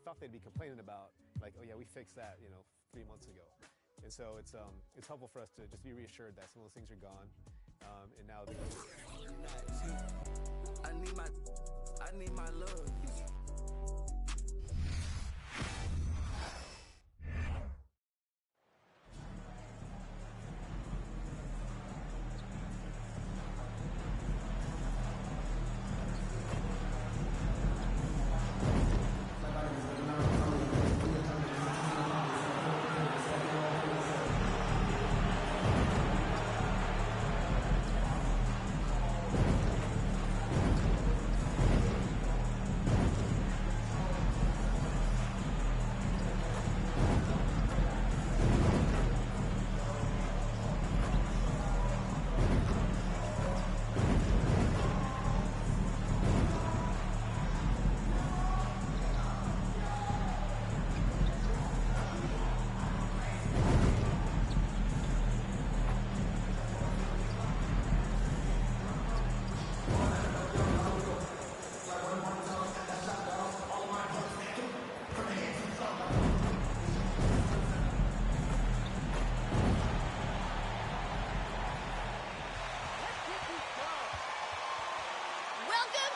thought they'd be complaining about, like, oh yeah, we fixed that, 3 months ago. And so it's helpful for us to just be reassured that some of those things are gone, and now I need my love.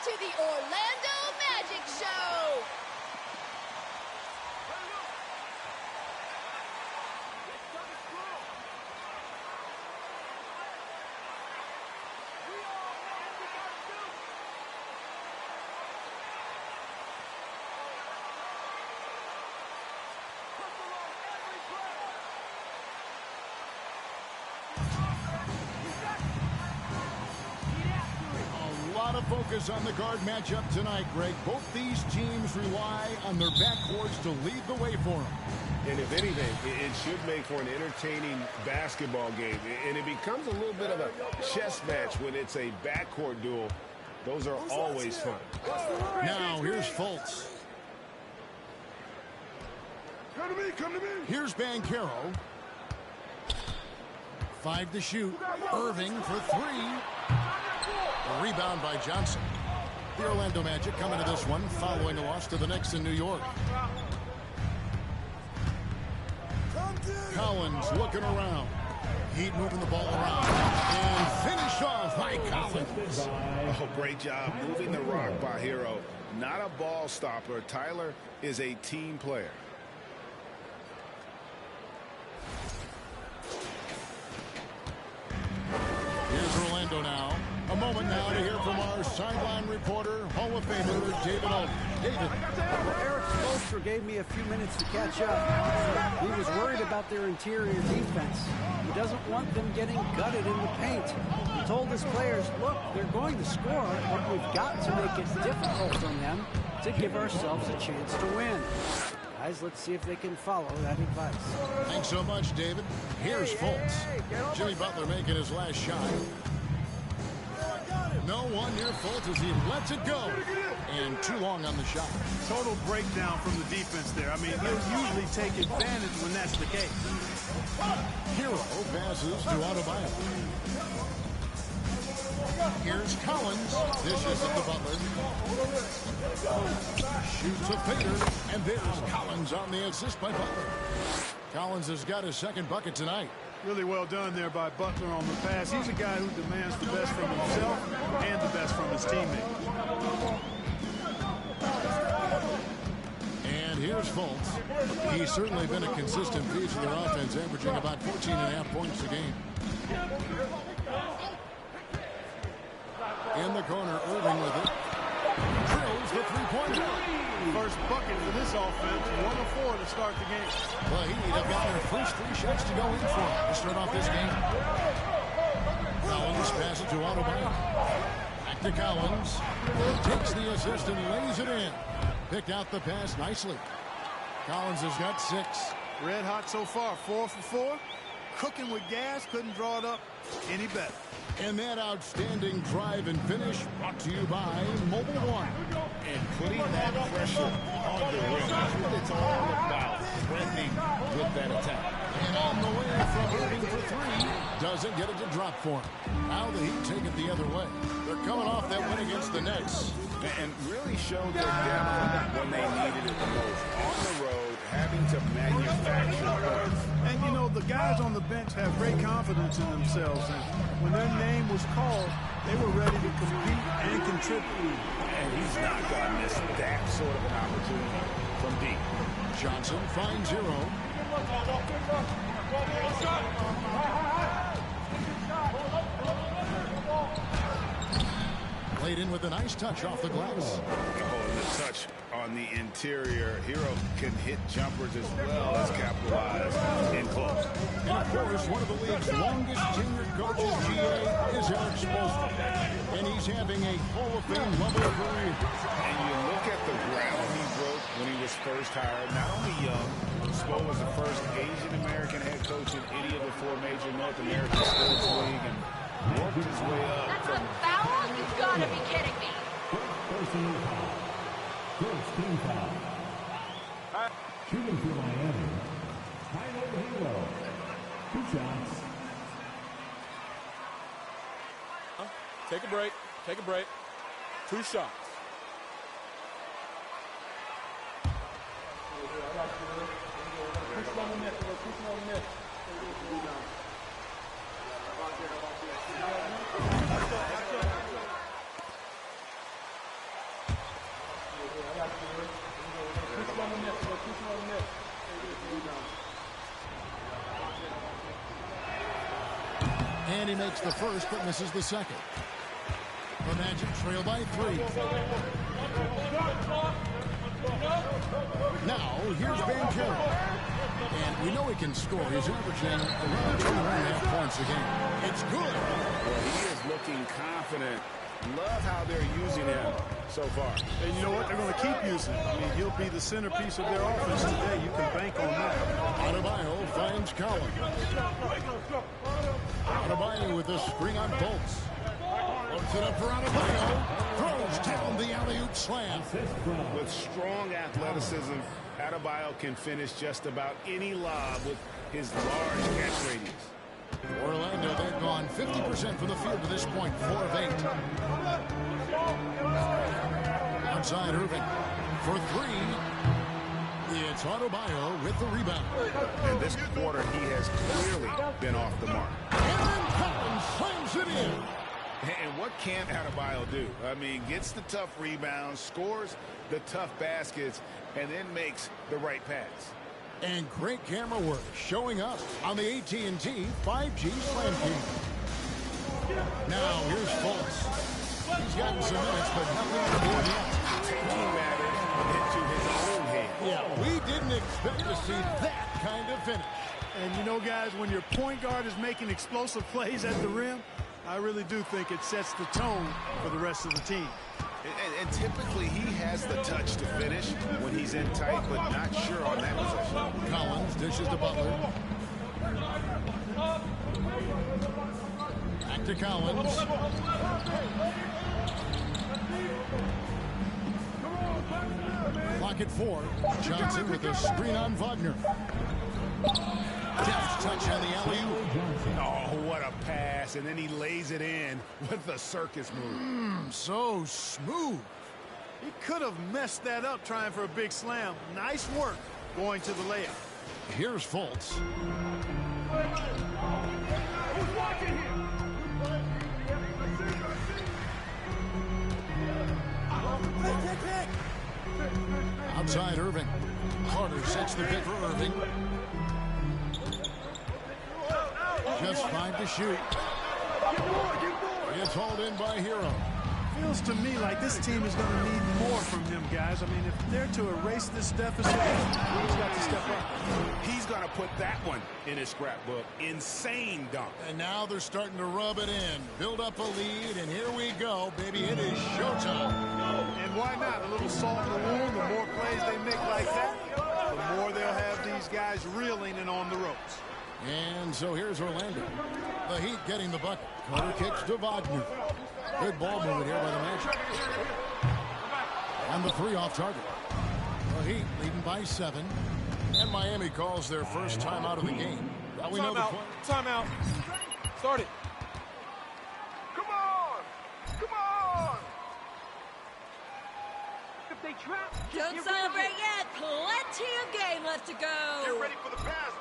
To the Orlando Magic Show. Focus on the guard matchup tonight, Greg. Both these teams rely on their backcourts to lead the way for them. And if anything, it should make for an entertaining basketball game. And it becomes a little bit of a chess match when it's a backcourt duel. Those are always fun. Now, here's Fultz. Come to me, come to me. Here's Banchero. 5 to shoot. Irving for 3. A rebound by Johnson. The Orlando Magic coming to this one following a loss to the Knicks in New York. Collins looking around. Heat moving the ball around. And finished off by Collins. Oh, great job moving the rock by Hero. Not a ball stopper. Tyler is a team player. Here's Orlando now. A moment now to hear from our sideline reporter, Hall of Famer David Aldridge. David. Well, Eric Spoelstra gave me a few minutes to catch up. He was worried about their interior defense. He doesn't want them getting gutted in the paint. He told his players, look, they're going to score, but we've got to make it difficult on them to give ourselves a chance to win. Guys, let's see if they can follow that advice. Thanks so much, David. Here's Fultz. Jimmy Butler making his last shot. No one near Fultz as he lets it go. And too long on the shot. Total breakdown from the defense there. I mean, he'll usually take advantage when that's the case. Hero passes to Adebayo. Here's Collins. Dishes at the Butler. Shoots a fader. And there's Collins on the assist by Butler. Collins has got his second bucket tonight. Really well done there by Butler on the pass. He's a guy who demands the best from himself and the best from his teammates. And here's Fultz. He's certainly been a consistent piece of their offense, averaging about 14.5 points a game. In the corner, Irving with it. Drills the three-pointer. First bucket for this offense, 1 of 4 to start the game. The Heat have got their first 3 shots to go in for to start off this game. Collins passes it to Adebayo. Back to Collins. Takes the assist and lays it in. Picked out the pass nicely. Collins has got 6. Red hot so far, 4 for 4. Cooking with gas, couldn't draw it up any better. And that outstanding drive and finish brought to you by Mobile One. And putting that pressure on the rim. That's what it's all about. Threatening with that attack. And on the way from Irving for 3. Doesn't get it to drop for him. Now the Heat take it the other way. They're coming off that win against the Nets. And really showed their depth when they needed it the most. guys on the bench have great confidence in themselves, and when their name was called, they were ready to compete and contribute. And he's not going to miss that sort of an opportunity from deep. Johnson finds Hero. Played in with a nice touch off the glass. Oh, and the touch on the interior. Hero can hit jumpers as well as capitalize in close. And of course, one of the league's longest tenured coaches, GA, is Eric Spoelstra. And he's having a Hall of Fame level career. And you look at the ground he broke when he was first hired. Not only young, Spo was the first Asian American head coach in any of the 4 major North American sports league and worked his way up. That's a foul? You've got to be kidding me. First team foul. Shooting for Miami. Tyler Hero. 2 shots. Take a break. Take a break. 2 shots. And he makes the first but misses the second. The Magic trail by 3. Now, here's Banchero. And we know he can score. He's averaging around 21.5 points a game. It's good. Well, he is looking confident. Love how they're using him so far. And you know what? They're going to keep using him. I mean, he'll be the centerpiece of their offense today. You can bank on that. Adebayo finds Collins. Adebayo with a string on bolts. Loads it up for Adebayo. Throws down the alley-oop slam. With strong athleticism, Adebayo can finish just about any lob with his large catch radius. Orlando, they've gone 50% from the field to this point, 4 of 8. Outside Irving for 3. It's Adebayo with the rebound. And this quarter, he has clearly been off the mark. And then Collins slams it in. And what can Adebayo do? I mean, gets the tough rebounds, scores the tough baskets, and then makes the right pass. And great camera work showing up on the AT&T 5G Slam King. Now here's Fultz. He's gotten some minutes, but nothing on the board yet. Taking matters into his own hand. Yeah, we didn't expect to see that kind of finish. And you know, guys, when your point guard is making explosive plays at the rim, I really do think it sets the tone for the rest of the team. And typically he has the touch to finish when he's in tight, but not sure on that possession. Collins dishes to Butler. Back to Collins. Clock at 4. Johnson with a screen on Wagner. Deft touch on the alley-oop. Oh, what a pass. And then he lays it in with the circus move. So smooth. He could have messed that up trying for a big slam. Nice work going to the layup. Here's Fultz. Who's watching here? Outside Irving. Carter sets the pick for Irving. Just 5 to shoot. It's hauled in by Hero. Feels to me like this team is going to need more from him, guys. I mean, if they're to erase this deficit, he's got to step up. He's going to put that one in his scrapbook. Insane dunk. And now they're starting to rub it in. Build up a lead, and here we go, baby. It is showtime. And why not? A little salt in the wound. The more plays they make like that, the more they'll have these guys reeling and on the ropes. And so here's Orlando. The Heat getting the bucket. Carter kicks to Wagner. Good ball movement here by the Magic. And the 3 off target. The Heat leading by 7. And Miami calls their first time out of the game. Now we know the point. Timeout. Start it. Come on! Come on! If they trap, Don't celebrate yet. Plenty of game left to go. get ready for the pass.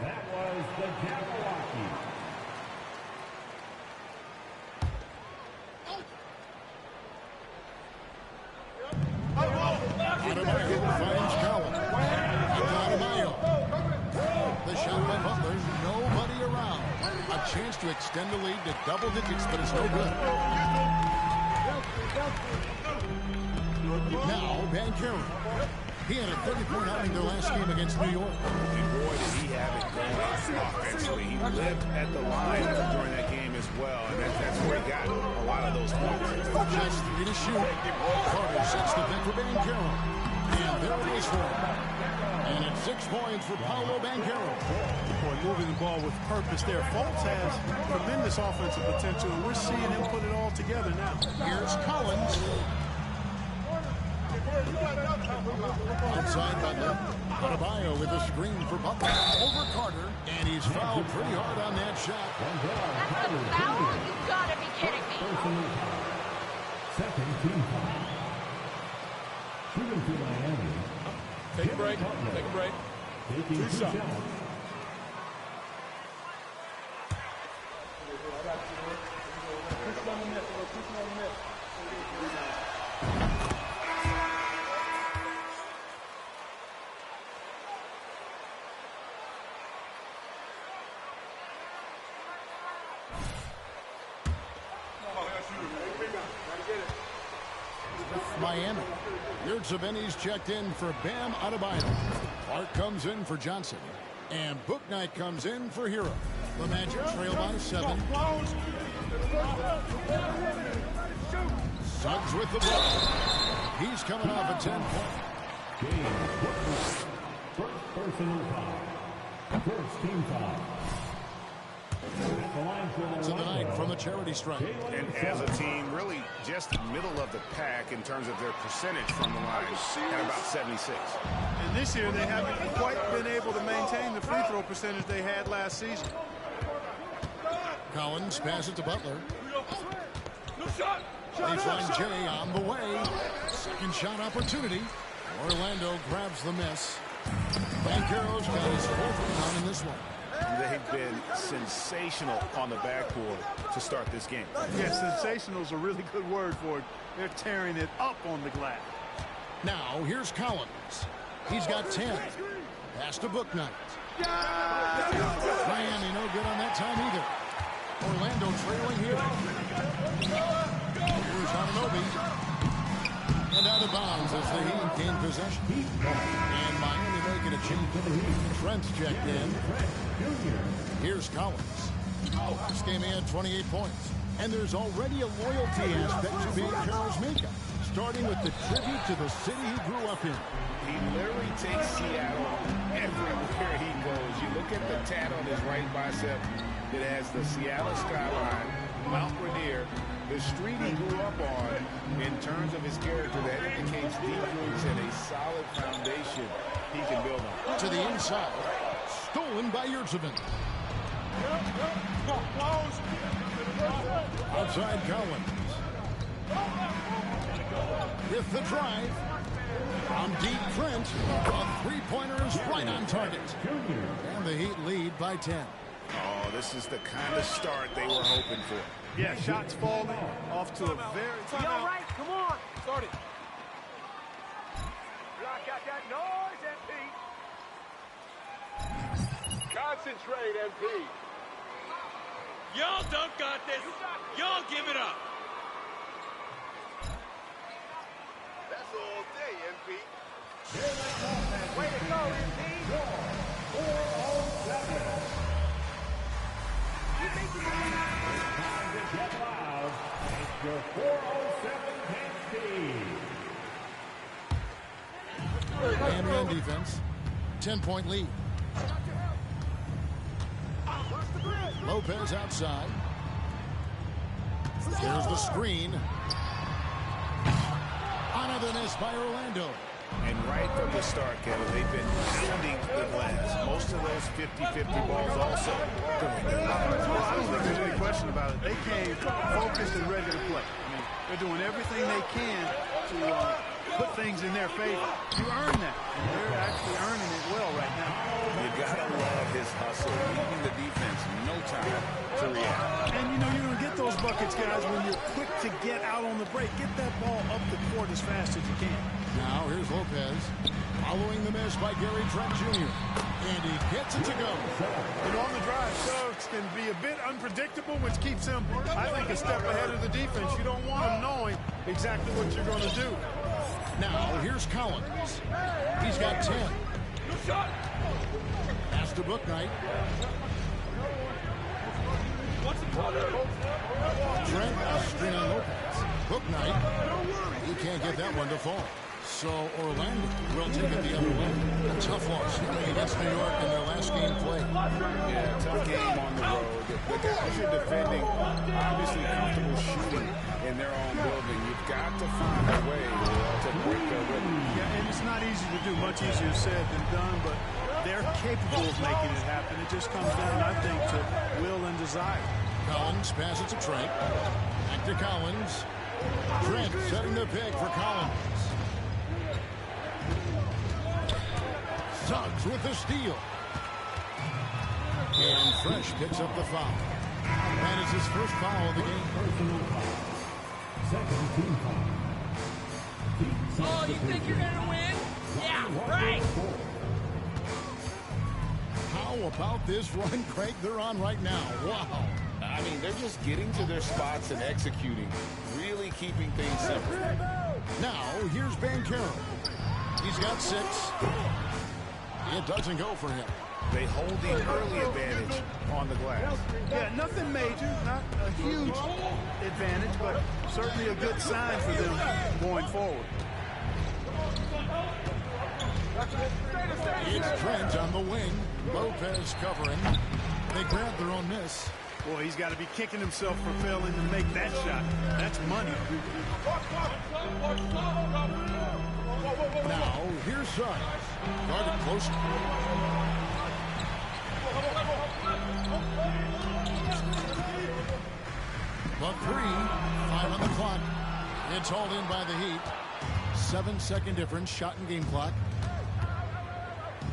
That was the Jabberwocky. Adebayo finds Collins. Adebayo. The shot by Butler. Nobody around. A chance to extend the lead to double digits, but it's no good. Now, Banchero. He had a 30-point outing their last game against New York. And boy, did he have it going offensively. He lived at the line during that game as well, and that's where he got a lot of those points. Just 3 to shoot. Carter sets the pick for Banchero. And there it is for him. And it's 6 points for Paolo Banchero. Boy, moving the ball with purpose there. Fultz has tremendous offensive potential, and we're seeing him put it all together now. Here's Collins. Outside Butler. Adebayo with a screen for Butler. Over Carter. And he's fouled pretty hard on that shot. That's a foul? You've got to be kidding me. Second team foul. Shooting to Miami. Take a break. Take a break. Taking 2 shots. Miami. Yurtseven's checked in for Bam Adebayo. Clark comes in for Johnson. And Bouknight comes in for Hero. The Magic trail by 7. Suggs with the ball. He's coming off a 10-point. First personal foul. First team foul. To the night from the charity stripe. And as a team, really just middle of the pack in terms of their percentage from the line at about 76. And this year, they haven't quite been able to maintain the free throw percentage they had last season. Collins passes it to Butler. They find Jay on the way. Second shot opportunity. Orlando grabs the miss. Banchero's got his 4th rebound in this one. They've been sensational on the backboard to start this game. Yeah, sensational is a really good word for it. They're tearing it up on the glass. Now, here's Collins. He's got 10. Pass to Bouknight. Miami no good on that time either. Orlando trailing here. Here's Anunoby. And out of bounds as the Heat gain possession. And Miami making a change for the Heat. Trent's checked in. Here's Collins. This game he had 28 points. And there's already a loyalty aspect to being Charles Minka, starting with the tribute to the city he grew up in. He literally takes Seattle everywhere he goes. You look at the tat on his right bicep that has the Seattle skyline, Mount Rainier, the street he grew up on. In terms of his character, that indicates deep roots and a solid foundation he can build on. To the inside. Stolen by Yurtseven. Outside Collins. With the drive. From deep Trent. A three-pointer is right on target. And the Heat lead by 10. Oh, this is the kind of start they were hoping for. Yeah, shots falling off to a very... You all right? Come on. Start it. Block out that noise, MP. Concentrate, MP. Y'all don't got this. Y'all give it up. That's all day, MP. Way to go, MP. 4-0-7. You think you can... Time to get loud. It's your 4-0-7 Penn Miami on defense. 10-point lead. Lopez outside. There's the screen. Another miss by Orlando. And right from the start, Kevin. They've been pounding the glass. Most of those 50-50 balls also going in. Well, I don't think there's any question about it. They came focused and ready to play. I mean, they're doing everything they can to put things in their favor. You earn that. And they're actually earning it well right now. You got to love his hustle, leaving the defense no time to react. And, you know, you're going to get those buckets, guys, when you're quick to get out on the break. Get that ball up the court as fast as you can. Now here's Lopez. Following the miss by Gary Trent Jr. And he gets it to go. And on the drive, Suggs can be a bit unpredictable, which keeps him, I think, a step ahead of the defense. You don't want him knowing exactly what you're going to do. Now here's Collins. He's got 10. Pass to Bouknight. Trent string on Lopez. Bouknight. He can't get that one to fall. So Orlando will take it the other way. A tough loss against New York in their last game played. Yeah, tough game on the road. The guys you're defending, obviously comfortable shooting in their own building. You've got to find a way to break their rhythm. Yeah, and it's not easy to do. Much easier said than done, but they're capable of making it happen. It just comes down, I think, to will and desire. Collins passes to Trent. Back to Collins. Trent setting the pick for Collins. Suggs with the steal. And Fresh picks up the foul. That is his first foul of the game. Second team foul. Oh, you think you're going to win? Yeah, right. How about this run, Craig, they're on right now? Wow. I mean, they're just getting to their spots and executing, really keeping things simple. Now, here's Banchero. He's got 6. It doesn't go for him. They hold the early advantage on the glass. Yeah, nothing major, not a huge advantage, but certainly a good sign for them going forward. It's Trent on the wing. Lopez covering. They grab their own miss. Boy, he's got to be kicking himself for failing to make that shot. That's money. Now, here's Suggs. Guarded closer. But 3, 5 on the clock. It's hauled in by the Heat. 7-second difference, shot and game clock.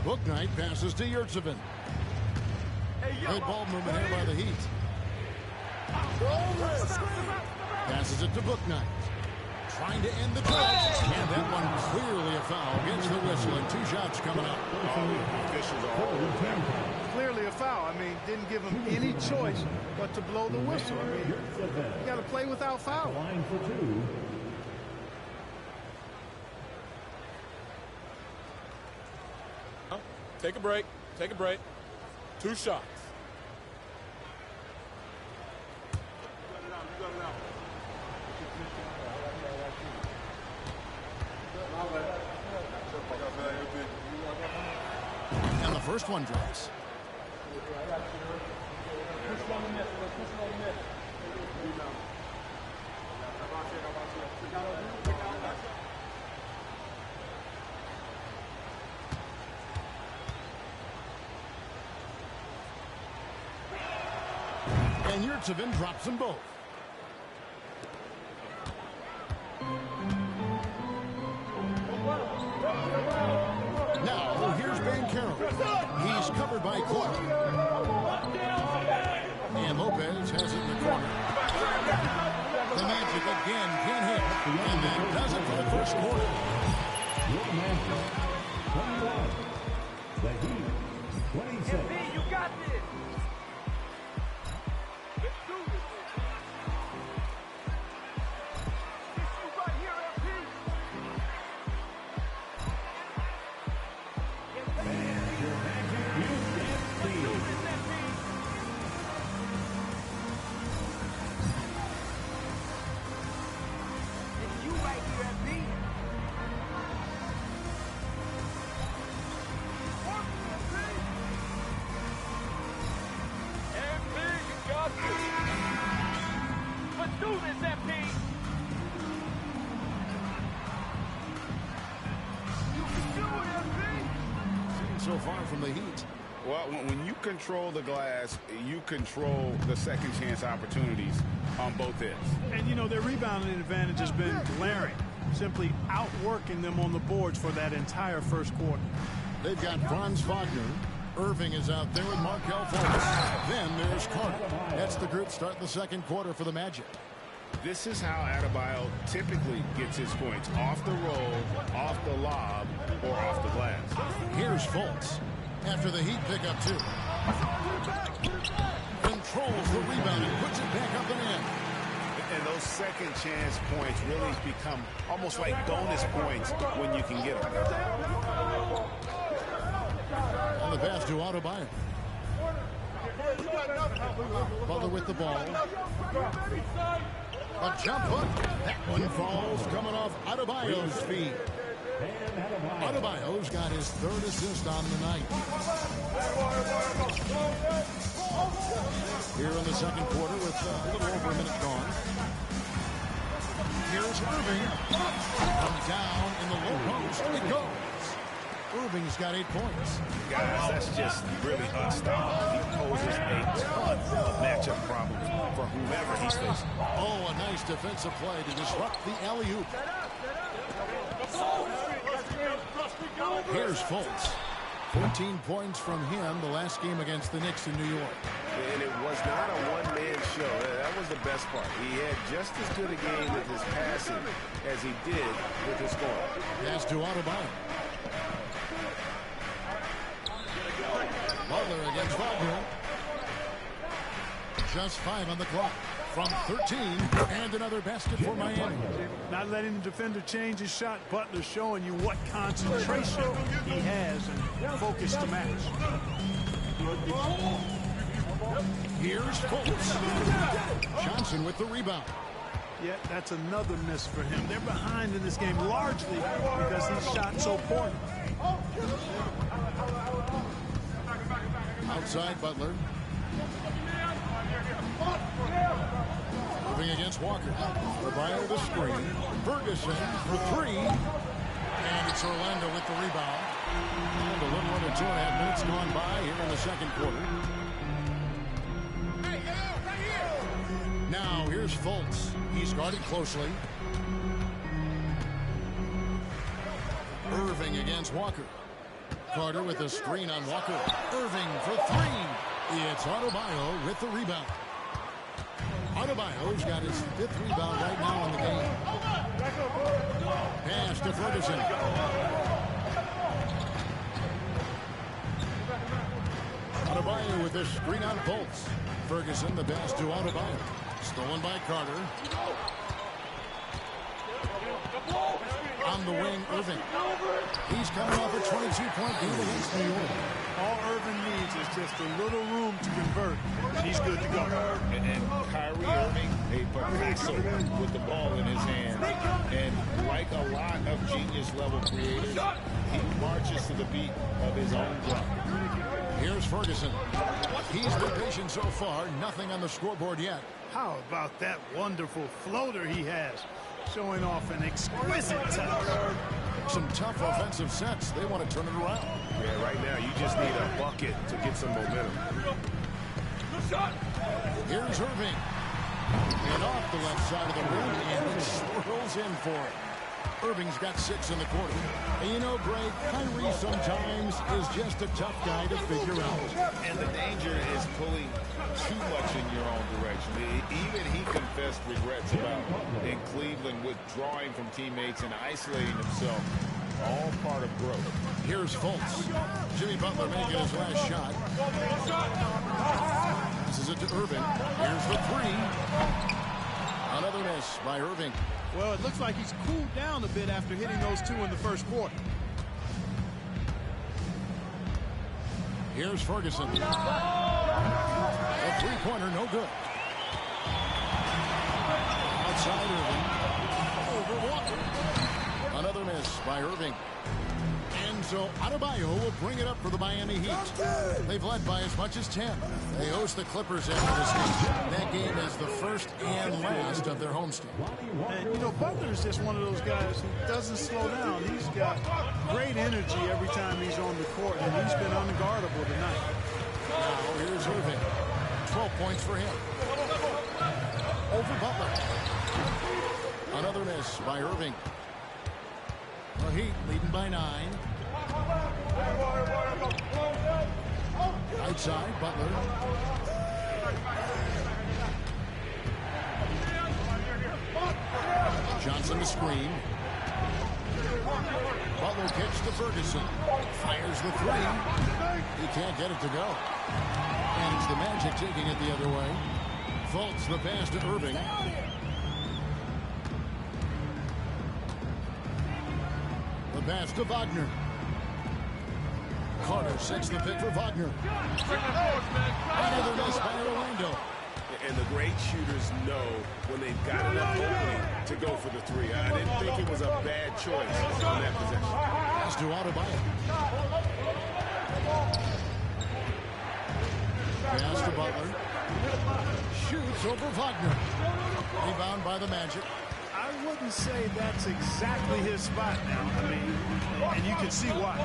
Bouknight passes to Yurtseven. Good ball movement here by the Heat. Passes it to Bouknight. Trying to end the drive. And that one clearly a foul. Gets the whistle and 2 shots coming up. Clearly a foul. I mean, didn't give him any choice but to blow the whistle. I mean, you got to play without foul. Line for 2. Take a break. Take a break. 2 shots. And the first one drops. And Yurtseven drops them both. Now, here's Banchero. He's covered by Clark. And Lopez has it in the corner. The Magic again can't hit. And that does it for the first quarter. Your Magic, 21. The Heat, 26. You got this. Let's do this. It's you right here, MP. It's you right here, MP. so far from the Heat. Well, when you control the glass, you control the second chance opportunities on both ends. And, you know, their rebounding advantage has been glaring, simply outworking them on the boards for that entire first quarter. They've got Franz Wagner. Irving is out there with Markelle Fultz. Then there's Carter. That's the group starting the second quarter for the Magic. This is how Adebayo typically gets his points. Off the roll, off the lob, or off the glass. Here's Fultz. After the Heat pick up 2. Controls the rebound and puts it back up and in. And those second chance points really become almost like bonus points when you can get them. On the pass to Adebayo. Butler with the ball. A jump hook. That one falls coming off Adebayo's feet. Adebayo's got his 3rd assist on the night. Here in the second quarter with a little over a minute gone. Here's Irving. From down in the low post, it goes. Irving's got 8 points. Guys, that's just really unstoppable. He poses a ton of matchup problems for whomever he's facing. Oh, a nice defensive play to disrupt the alley-oop. Here's Fultz. 14 points from him the last game against the Knicks in New York. And it was not a one-man show. That was the best part. He had just as good a game with his passing as he did with his scoring. Pass to Adebayo. Butler against Wagner. Just 5 on the clock. From 13, and another basket for Miami. Not letting the defender change his shot. Butler showing you what concentration he has and focus to match. Here's Fultz. Johnson with the rebound. Yeah, that's another miss for him. They're behind in this game largely because he shot so poorly. Outside Butler. Moving against Walker. Adebayo the screen. Ferguson for 3. And it's Orlando with the rebound. And a little under 2.5 minutes gone by here in the second quarter. Now here's Fultz. He's guarded closely. Irving against Walker. Carter with the screen on Walker. Irving for 3. It's Adebayo with the rebound. Adebayo's got his 5th rebound right now in the game. Pass to Ferguson. Adebayo with the screen on Fultz. Ferguson the pass to Adebayo. Stolen by Carter. On the wing, Irving. He's coming off a 22-point game against New York. All Irving needs is just a little room to convert, and he's good to go. And Kyrie Irving, a Picasso with the ball in his hand. And like a lot of genius-level creators, he marches to the beat of his own drum. Here's Ferguson. He's been patient so far. Nothing on the scoreboard yet. How about that wonderful floater he has? Showing off an exquisite touch. Some tough offensive sets. They want to turn it around. Yeah, right now you just need a bucket to get some momentum. Here's Irving. And off the left side of the rim, and he swirls in for it. Irving's got 6 in the quarter. And you know, Greg, Kyrie sometimes is just a tough guy to figure out. And the danger is pulling too much in your own direction. Even he confessed regrets about in Cleveland withdrawing from teammates and isolating himself. All part of growth. Here's Fultz. Jimmy Butler making his last shot. This is it to Irving. Here's the 3. Another miss by Irving. Well, it looks like he's cooled down a bit after hitting those 2 in the first quarter. Here's Ferguson. A 3-pointer, no good. Outside Irving. Over Walker. Another miss by Irving. And So Adebayo will bring it up for the Miami Heat. They've led by as much as 10. They host the Clippers after this game. That game is the first and last of their homestand. And, you know, Butler is just one of those guys who doesn't slow down. He's got great energy every time he's on the court, and he's been unguardable tonight. Now here's Irving. 12 points for him. Over Butler. Another miss by Irving. The Heat leading by 9. Right side, Butler. Johnson the screen. Butler kicks to Ferguson. Fires the 3. He can't get it to go. And it's the Magic taking it the other way. Fultz the pass to Irving. The pass to Wagner. Carter sets the pick for Wagner. Another miss by Orlando. And the great shooters know when they've got enough opening to go for the 3. I didn't think it was a bad choice on that possession. Pass to Adebayo. Pass to Butler. Shoots over Wagner. Rebound by the Magic. I wouldn't say that's exactly his spot now. I mean, and you can see why.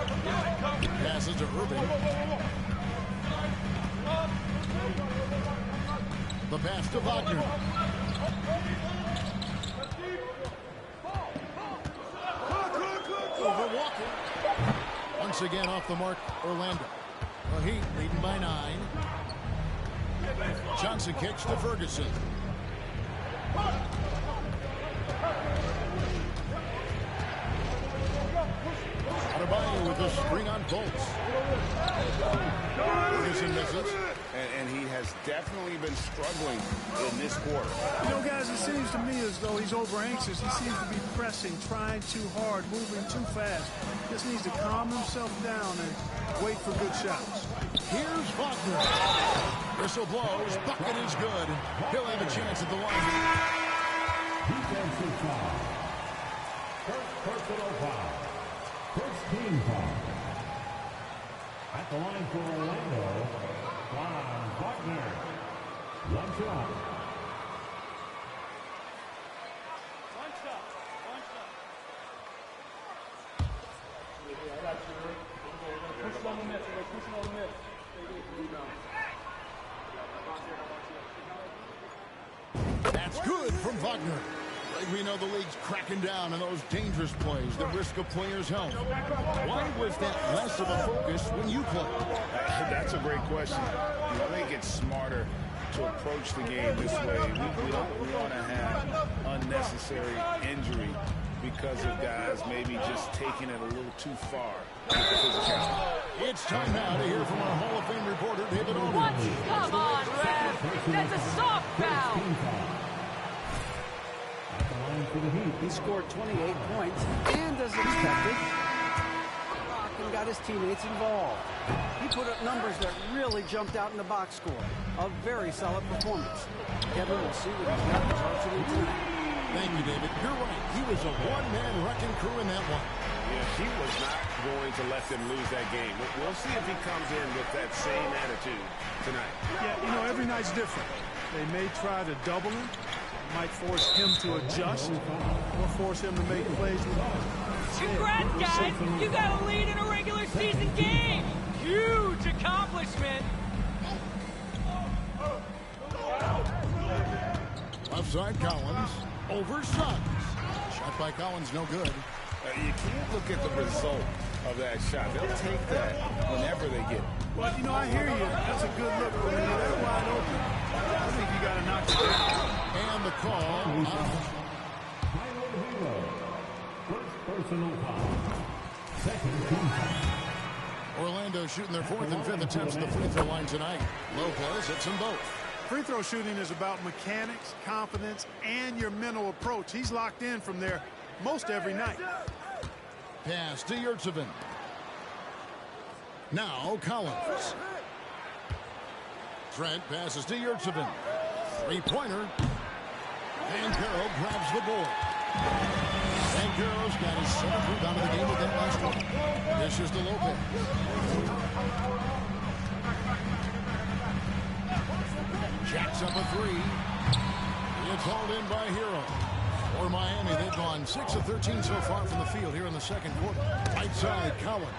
Passes to Irving. The pass to Wagner. Over Walker. Once again off the mark, Orlando. The Heat leading by 9. Johnson kicks to Ferguson. Adebayo with a string on Fultz. Ferguson misses. And he has definitely been struggling in this quarter. You know, guys, it seems to me as though he's over anxious. He seems to be pressing, trying too hard, moving too fast. Just needs to calm himself down and wait for good shots. Here's Wagner. Whistle blows. Bucket is good. He'll have a chance at the line. Defensive foul. First personal foul. First team foul. At the line for Orlando, Von Wagner. One shot. That's good from Wagner. We know the league's cracking down on those dangerous plays that risk a player's health. Why was that less of a focus when you play? That's a great question. I think it's smarter to approach the game this way. We don't want to have unnecessary injury because of guys maybe just taking it a little too far. It's time now to hear from our Hall of Fame reporter, David Aldridge. What? Come on, Rev. That's a soft foul. He scored 28 points, and as expected, and got his teammates involved. He put up numbers that really jumped out in the box score. A very solid performance. Kevin, will see what he's got in Varsity tonight. Thank you, David. You're right. He was a one-man wrecking crew in that one. Yeah, he was not going to let them lose that game. We'll see if he comes in with that same attitude tonight. Yeah, you know, every night's different. They may try to double him. Might force him to adjust or force him to make plays with him. Congrats, guys! You got a lead in a regular season game! Huge accomplishment! Left side, Collins. Over Suggs. Shot by Collins, no good. You can't look at the result of that shot. They'll take that whenever they get it. Well, you know, I hear you. That's a good look, but when you're that wide open, I think you got to knock it down. And the call. First personal foul. Second team foul. Orlando shooting their 4th and 5th attempts at the free throw line tonight. Lopez hits them both. Free throw shooting is about mechanics, confidence, and your mental approach. He's locked in from there most every night. Pass to Yurtseven. Now Collins. Trent passes to Yurtseven. Three-pointer. Banchero grabs the board. Banchero's got his 7th rebound of the game with that last one. His Dishes to Lopez. Jacks up a three. It's hauled in by Hero. For Miami, they've gone 6 of 13 so far from the field here in the second quarter. Right side, Collins.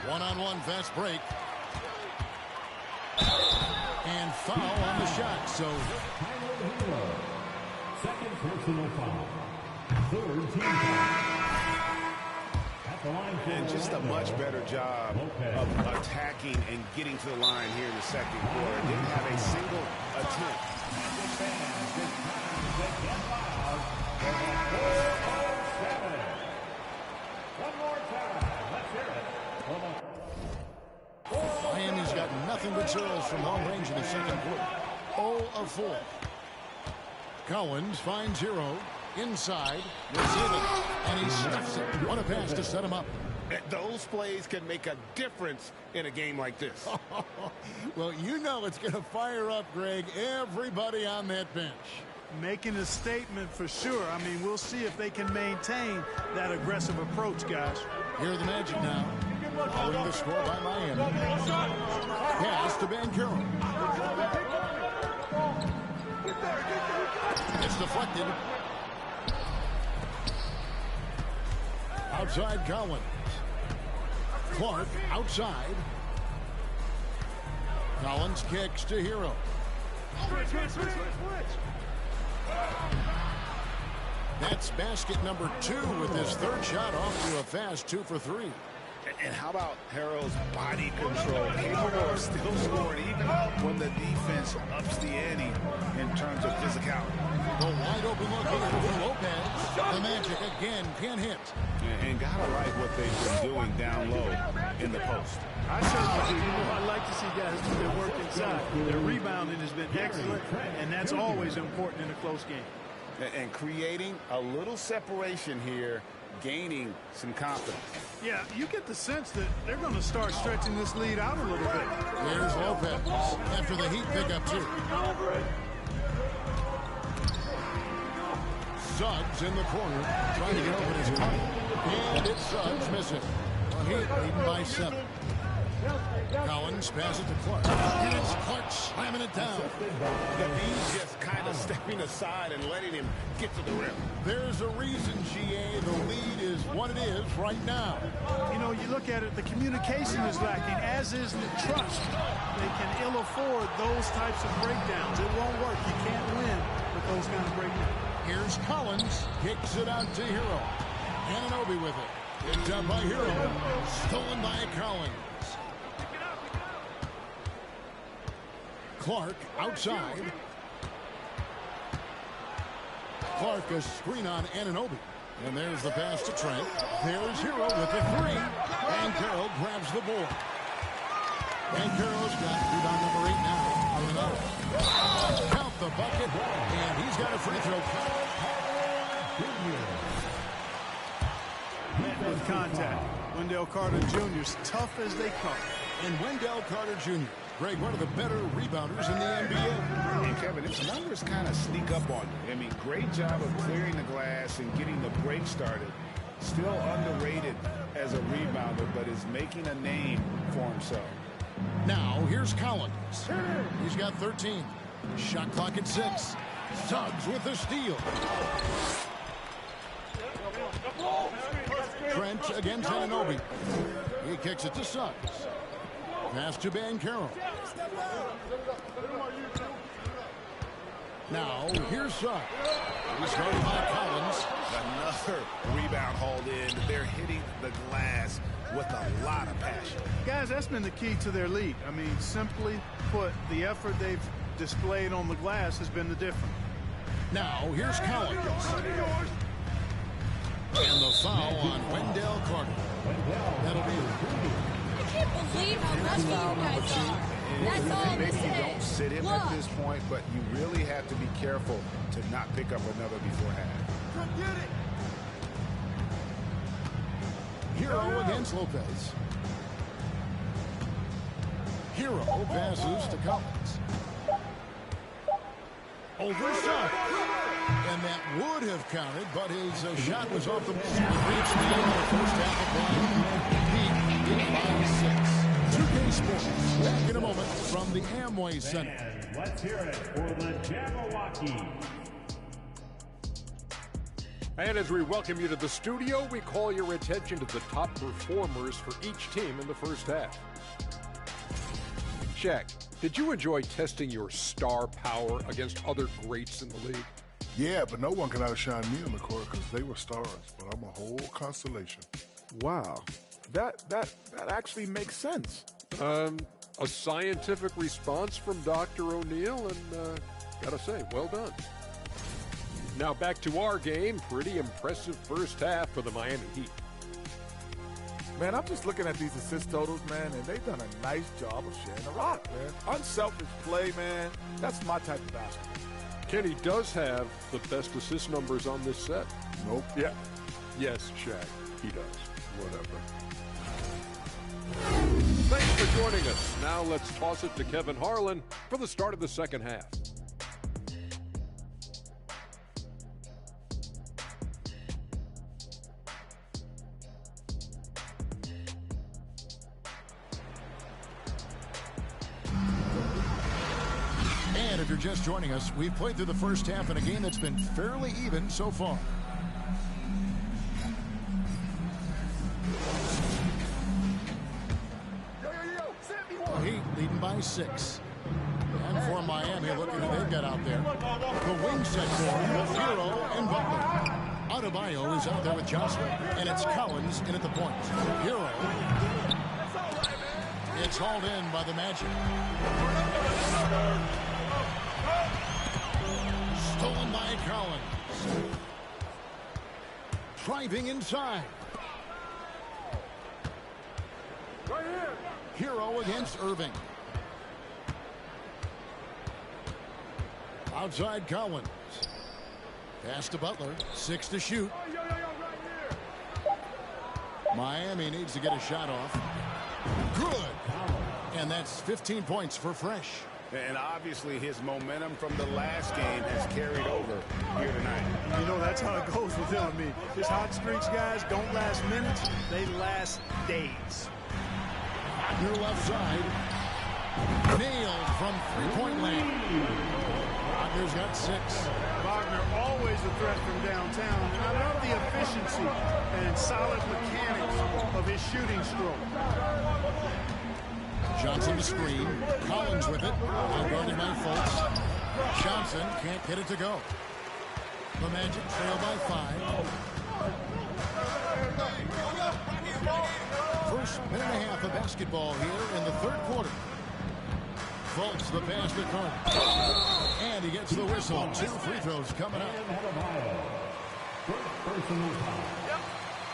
One-on-one fast break. And foul on the shot. So second personal foul. Third team foul. And just a much better job of attacking and getting to the line here in the second quarter. Didn't have a single attempt. One more time. Let's hear it. Miami's got nothing but zeros from long range in the second quarter. 0 of 4. Collins finds Hero. Inside, and he stuffs it. What a pass to set him up. Those plays can make a difference in a game like this. Well, you know it's going to fire up, Greg, everybody on that bench. Making a statement for sure. I mean, we'll see if they can maintain that aggressive approach, guys. Here are the Magic now. Following the score by Miami. Pass to Banchero. It's deflected. Outside Collins. Clark outside. Collins kicks to Hero. That's basket number 2 with his third shot off to a fast 2 for 3. And how about Harrell's body control? Capable of still scoring even when the defense ups the ante in terms of physicality. The wide open look here for Lopez. The Magic again can't hit. And gotta like what they've been doing down low in the post. I certainly do. You know, I like to see guys do their work inside. Their rebounding has been excellent, and that's always important in a close game. And creating a little separation here, gaining some confidence. Yeah, you get the sense that they're going to start stretching this lead out a little bit. Here's Lopez after the Heat pick up 2. Suggs in the corner, trying to get open his cut. And it's Suggs missing. The Heat leading by 7. Collins passes to Clark. And it's Clark slamming it down. The B's just kind of stepping aside and letting him get to the rim. There's a reason, GA, the lead is what it is right now. You know, you look at it, the communication is lacking, as is the trust. They can ill afford those types of breakdowns. It won't work. You can't win with those kind of breakdowns. Here's Collins. Kicks it out to Hero. Anunoby with it. Picked up by Hero. Stolen by Collins. Clark outside. Clark a screen on Anunoby. And there's the pass to Trent. There's Hero with the 3. And Carroll grabs the board. And Carroll's got rebound number 8 now on the night. Count the bucket. And he's got a free throw. With contact. Wendell Carter Jr. tough as they come. And Wendell Carter Jr., Greg, one of the better rebounders in the NBA. And Kevin, his numbers kind of sneak up on you. I mean, great job of clearing the glass and getting the break started. Still underrated as a rebounder, but is making a name for himself. Now, here's Collins. He's got 13. Shot clock at 6. Suggs with the steal. Trent against Anunoby. He kicks it to Suggs. Pass to Banchero. Now, here's Suggs. He's started by Collins. Another rebound hauled in. They're hitting the glass with a lot of passion. Guys, that's been the key to their lead. I mean, simply put, the effort they've displayed on the glass has been the difference. Now, here's Collins. And the foul on Wendell Carter. That'll be I can't believe how lucky you guys are. That's all this You don't is. sit him at this point, but you really have to be careful to not pick up another before half. Hero against Lopez. Hero passes to Collins. Over Suggs. And that would have counted, but his shot was off the ball. Reached the end of the first half of play. Heat Amway Center. And let's hear it for the Jabberwocky. And as we welcome you to the studio, we call your attention to the top performers for each team in the first half. Shaq, did you enjoy testing your star power against other greats in the league? Yeah, but no one can outshine me on the court because they were stars, but I'm a whole constellation. Wow, that actually makes sense. A scientific response from Dr. O'Neal, and gotta say, well done. Now back to our game. Pretty impressive first half for the Miami Heat. Man, I'm just looking at these assist totals, man, and they've done a nice job of sharing the rock, man. Unselfish play, man. That's my type of basketball. Kenny does have the best assist numbers on this set. Nope. Yeah. Yes, Shaq, he does. Whatever. Thanks for joining us. Now let's toss it to Kevin Harlan for the start of the second half. And if you're just joining us, we've played through the first half in a game that's been fairly even so far. The Heat leading by 6. And for Miami, look at who they've got out there. The wing set for with Hero and Butler. Adebayo is out there with Johnson, and it's Collins in at the point. Hero. It's hauled in by the Magic. Stolen by Collins. Driving inside. Hero against Irving. Outside Collins. Pass to Butler. 6 to shoot. Miami needs to get a shot off. Good. And that's 15 points for Fresh. And obviously his momentum from the last game has carried over here tonight. You know, that's how it goes with him. I mean, his hot streaks, guys, don't last minutes. They last days. Near left side. Nailed from three-point land. Wagner's got 6. Wagner always a threat from downtown. And I love the efficiency and solid mechanics of his shooting stroke. Johnson to screen. Collins with it. Now guarded by Fultz. Johnson can't get it to go. The Magic trail by 5. First minute and a half of basketball here in the third quarter. Fultz the pass to Carter. And he gets the whistle. 2 free throws coming up. First personal foul.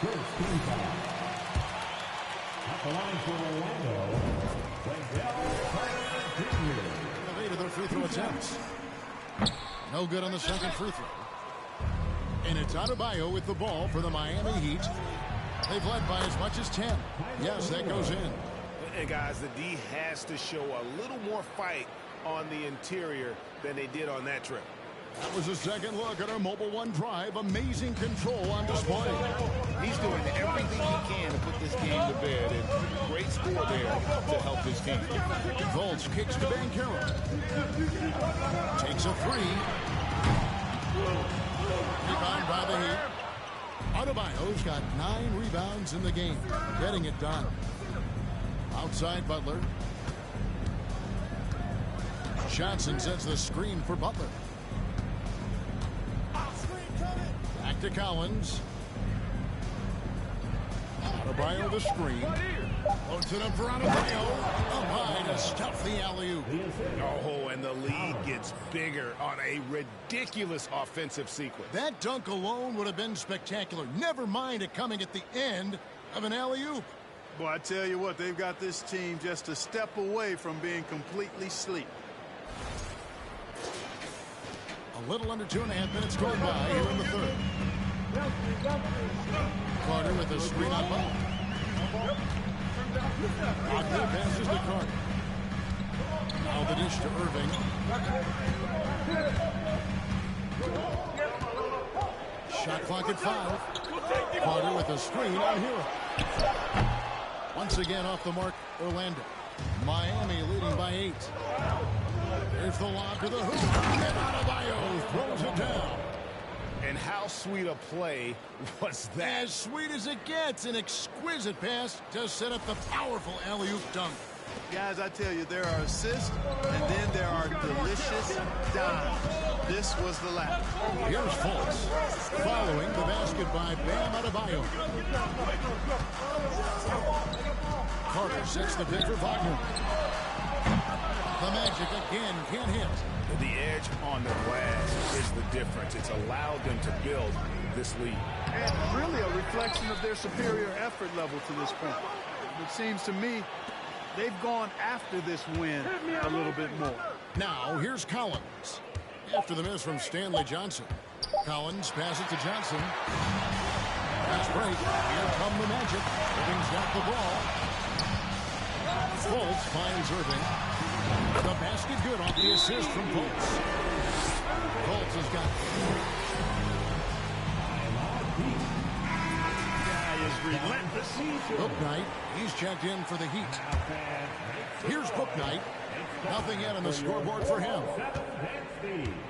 First team foul. At the line for Orlando, Wendell Carter Jr. 8 of their free throw attempts. No good on the second free throw. And it's Adebayo with the ball for the Miami Heat. They've led by as much as 10. Yes, that goes in. And guys, the D has to show a little more fight on the interior than they did on that trip. That was a second look at our Mobile One Drive. Amazing control on display. He's doing everything he can to put this game to bed, and great score there to help his team. Fultz kicks to Banchero. Takes a 3. Rebound by the Heat. Adebayo's got 9 rebounds in the game. Getting it done. Outside Butler. Johnson sets the screen for Butler. Back to Collins. Adebayo the screen. Loads it up for Adebayo. Up high to stuff the alley-oop. Oh, and the lead gets bigger on a ridiculous offensive sequence. That dunk alone would have been spectacular. Never mind it coming at the end of an alley-oop. Boy, I tell you what, they've got this team just a step away from being completely asleep. A little under 2.5 minutes going by here in the third. Carter with a screen on Butler. Wagner passes to Carter. Now the dish to Irving. Shot clock at 5. Carter with a screen on Hero. Once again off the mark, Orlando. Miami leading by 8. Here's the lob to the hoop. And Adebayo throws it down. And how sweet a play was that? As sweet as it gets. An exquisite pass to set up the powerful alley-oop dunk. Guys, I tell you, there are assists, and then there are delicious dimes. This was the last. Here's Fultz, following the basket by Bam Adebayo. Carter sets the pick for Wagner. The Magic again can't hit. The edge on the glass is the difference. It's allowed them to build this lead. And really a reflection of their superior effort level to this point. It seems to me they've gone after this win a little bit more. Now, here's Collins. After the miss from Stanley Johnson. Collins passes to Johnson. That's break. Here come the Magic. Irving's got the ball. Fultz finds Irving. The basket good off the assist from Fultz. Fultz has got... Guy is relentless. Bouknight, he's checked in for the Heat. Here's Bouknight. Nothing yet on the scoreboard for him.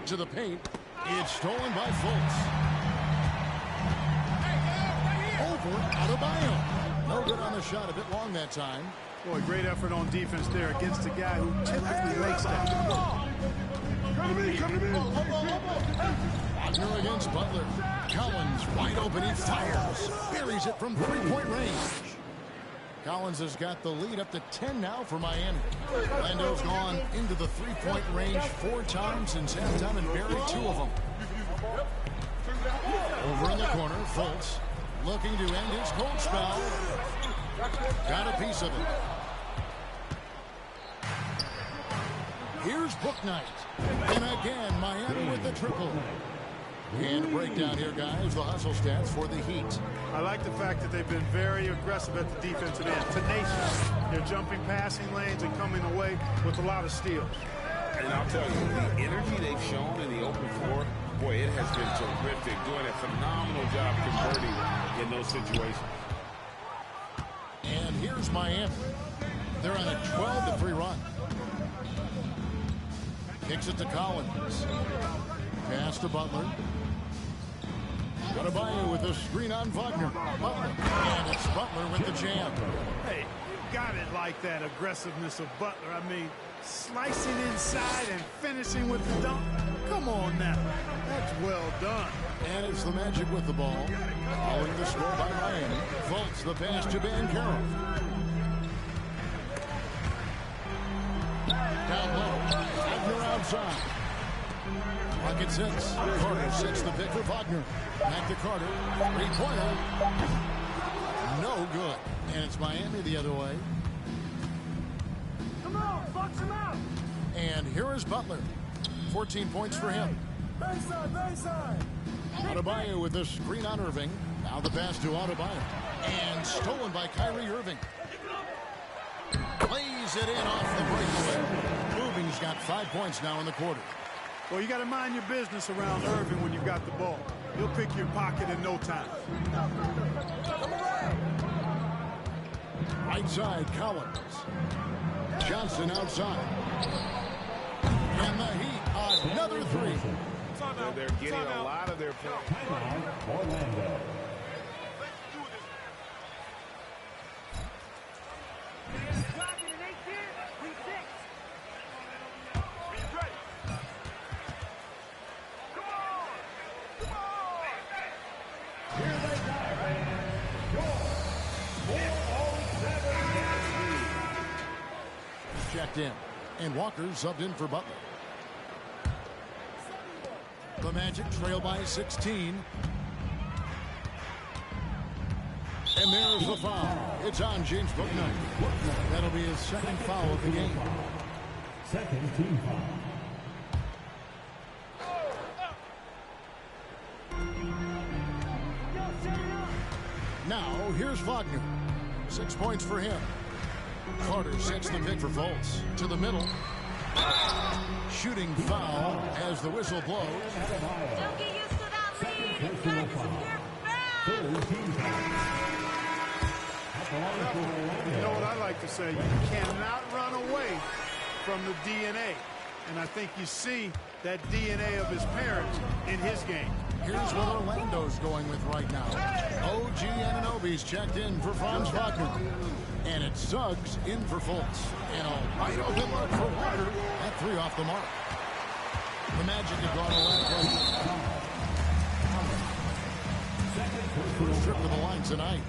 To the paint. It's stolen by Fultz. Over Adebayo. No good on the shot. A bit long that time. Boy, great effort on defense there against a guy who typically makes that. Come to me. Wagner against Butler. Collins wide open. He fires. Buries it from three-point range. Collins has got the lead up to 10 now for Miami. Orlando's gone into the three-point range 4 times since halftime and buried 2 of them. Over in the corner, Fultz looking to end his cold spell. Got a piece of it. Here's Bouknight. And again, Miami with the triple. And breakdown here, guys. The hustle stats for the Heat. I like the fact that they've been very aggressive at the defensive end. Tenacious. They're jumping passing lanes and coming away with a lot of steals. And I'll tell you, the energy they've shown in the open floor, boy, it has been terrific. Doing a phenomenal job converting in those situations. And here's Miami. They're on a 12-3 run. Kicks it to Collins. Pass to Butler. Adebayo with a screen on Wagner. Butler. And it's Butler with the jam. Hey, you got it like that aggressiveness of Butler. I mean, slicing inside and finishing with the dunk. Come on now. That's well done. And it's the Magic with the ball. Following the score by Miami. Fultz the pass to Banchero. Down low. Wagner outside. Rocket 6. Carter sets the pick for Wagner. Back to Carter. Three-pointer. No good. And it's Miami the other way. Come on, box him out. And here is Butler. 14 points for him. Baseline. Adebayo with the screen on Irving. Now the pass to Adebayo. And stolen by Kyrie Irving. Plays it in off the breakaway. Irving's got 5 points now in the quarter. Well, you got to mind your business around Irving when you've got the ball. He'll pick your pocket in no time. Right side, Collins. Johnson outside. And the Heat, another 3. They're getting a lot of their points. Orlando. Checked in, and Walker subbed in for Butler. The Magic trail by 16. And there's the foul. It's on James Bouknight. That'll be his second foul of the game. Second team foul. Now, here's Wagner. 6 points for him. Carter sets the pick for Fultz. To the middle. Shooting foul as the whistle blows. Don't get used to that lead. It's gonna disappear fast. You know what I like like to say, you cannot run away from the DNA. And I think you see that DNA of his parents in his game. Here's what Orlando's going with right now. OG Anunoby's checked in for Franz Wagner. And it's Suggs in for Fultz. And a wide open look for Water at 3 off the mark. The Magic have gone 11. First trip to the line tonight.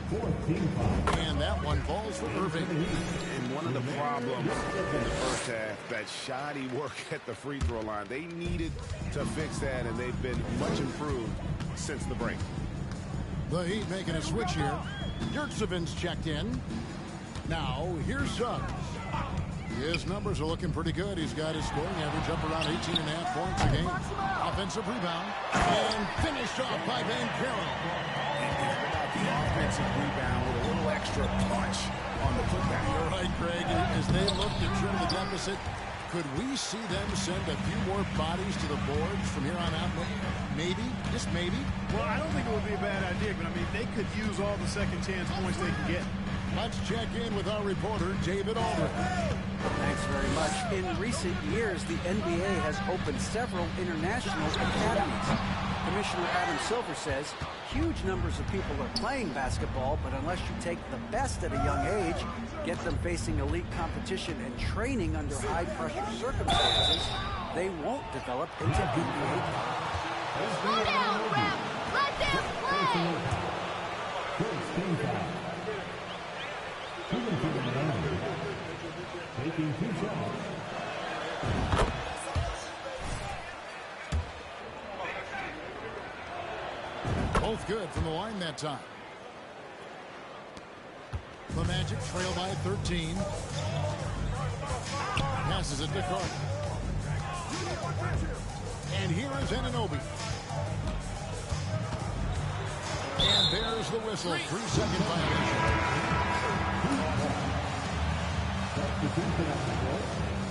And that one falls for Irving. And one of the problems in the first half, that shoddy work at the free throw line. They needed to fix that, and they've been much improved since the break. The Heat making a switch here. Yurtseven's checked in. Now, here's Suggs. His numbers are looking pretty good. He's got his scoring average up around 18.5 points a game. Offensive rebound. And finished off by Banchero. The offensive rebound with a little extra punch on the putback. You're right, Greg. As they look to trim the deficit, could we see them send a few more bodies to the boards from here on out? Maybe, just maybe. Well, I don't think it would be a bad idea, but I mean, they could use all the second chance points they can get. Let's check in with our reporter, David Aldridge. Thanks very much. In recent years, the NBA has opened several international academies. Commissioner Adam Silver says huge numbers of people are playing basketball, but unless you take the best at a young age, get them facing elite competition and training under high-pressure circumstances, they won't develop into NBA players. Slow down, Ref! Let them play! Taking 2 shots. Both good from the line that time. The Magic trail by 13. Passes it to Carter. And here is Anunoby. And there's the whistle. 3-second violation.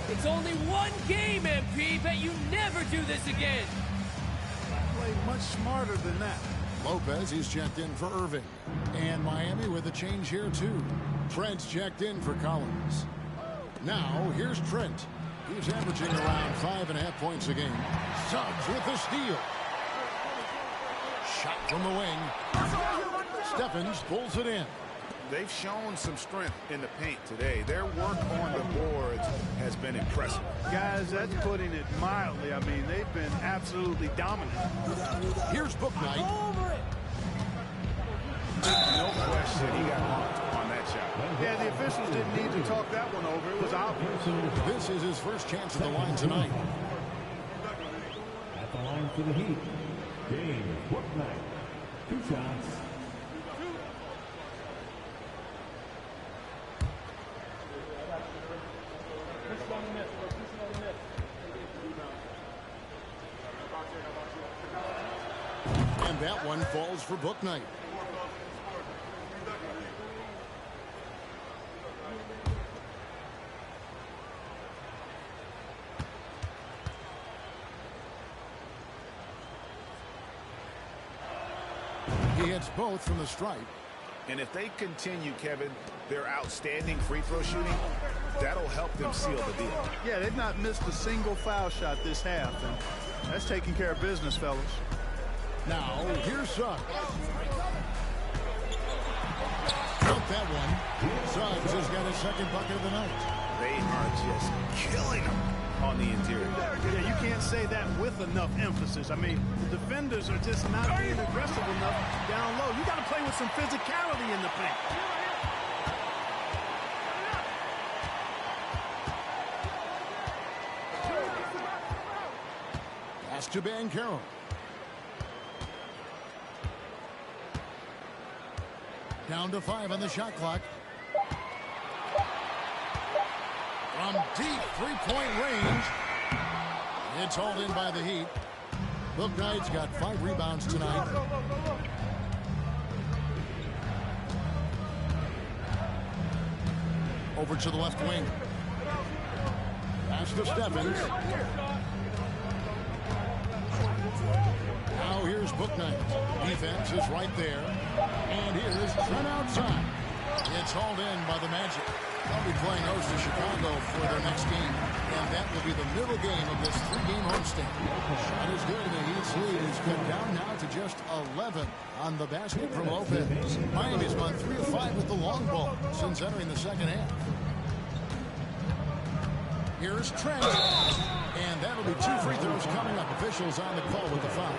It's only one game, MP. Bet you never do this again. Play much smarter than that. Lopez, he's checked in for Irving. And Miami with a change here, too. Trent's checked in for Collins. Now, here's Trent. He's averaging around 5.5 points a game. Suggs with the steal. Shot from the wing. Stephens pulls it in. They've shown some strength in the paint today. Their work on the boards has been impressive. Guys, that's putting it mildly. I mean, they've been absolutely dominant. Here's Bouknight. No question he got marked on that shot. Yeah, the officials didn't need to talk that one over. It was obvious. This is his first chance at the line tonight. At the line for the Heat, James Bouknight. 2 shots. And that one falls for Bouknight. He hits both from the stripe. And if they continue, Kevin, their outstanding free throw shooting, that'll help them seal the deal. Yeah, they've not missed a single foul shot this half, and that's taking care of business, fellas. Now, here's Suggs. Got that one. Suggs has got his second bucket of the night. They are just killing them on the interior. Yeah, you can't say that with enough emphasis. I mean, the defenders are just not being aggressive enough down low. You got to play with some physicality in the paint. Pass to Banchero. Down to 5 on the shot clock. From deep three-point range. It's hauled in by the Heat. Bouknight's got 5 rebounds tonight. Over to the left wing. Pass to Stephens. Now here's Bouknight. Defense is right there. And here is Trent outside. It's hauled in by the Magic. They'll be playing host to Chicago for their next game, and that will be the middle game of this 3-game homestand. Shot is good, and the Heat's lead is cut down now to just 11 on the basket from Lopez. Miami's gone 3 of 5 with the long ball since entering the second half. Here's Trent, and that'll be 2 free throws coming up. Officials on the call with the foul.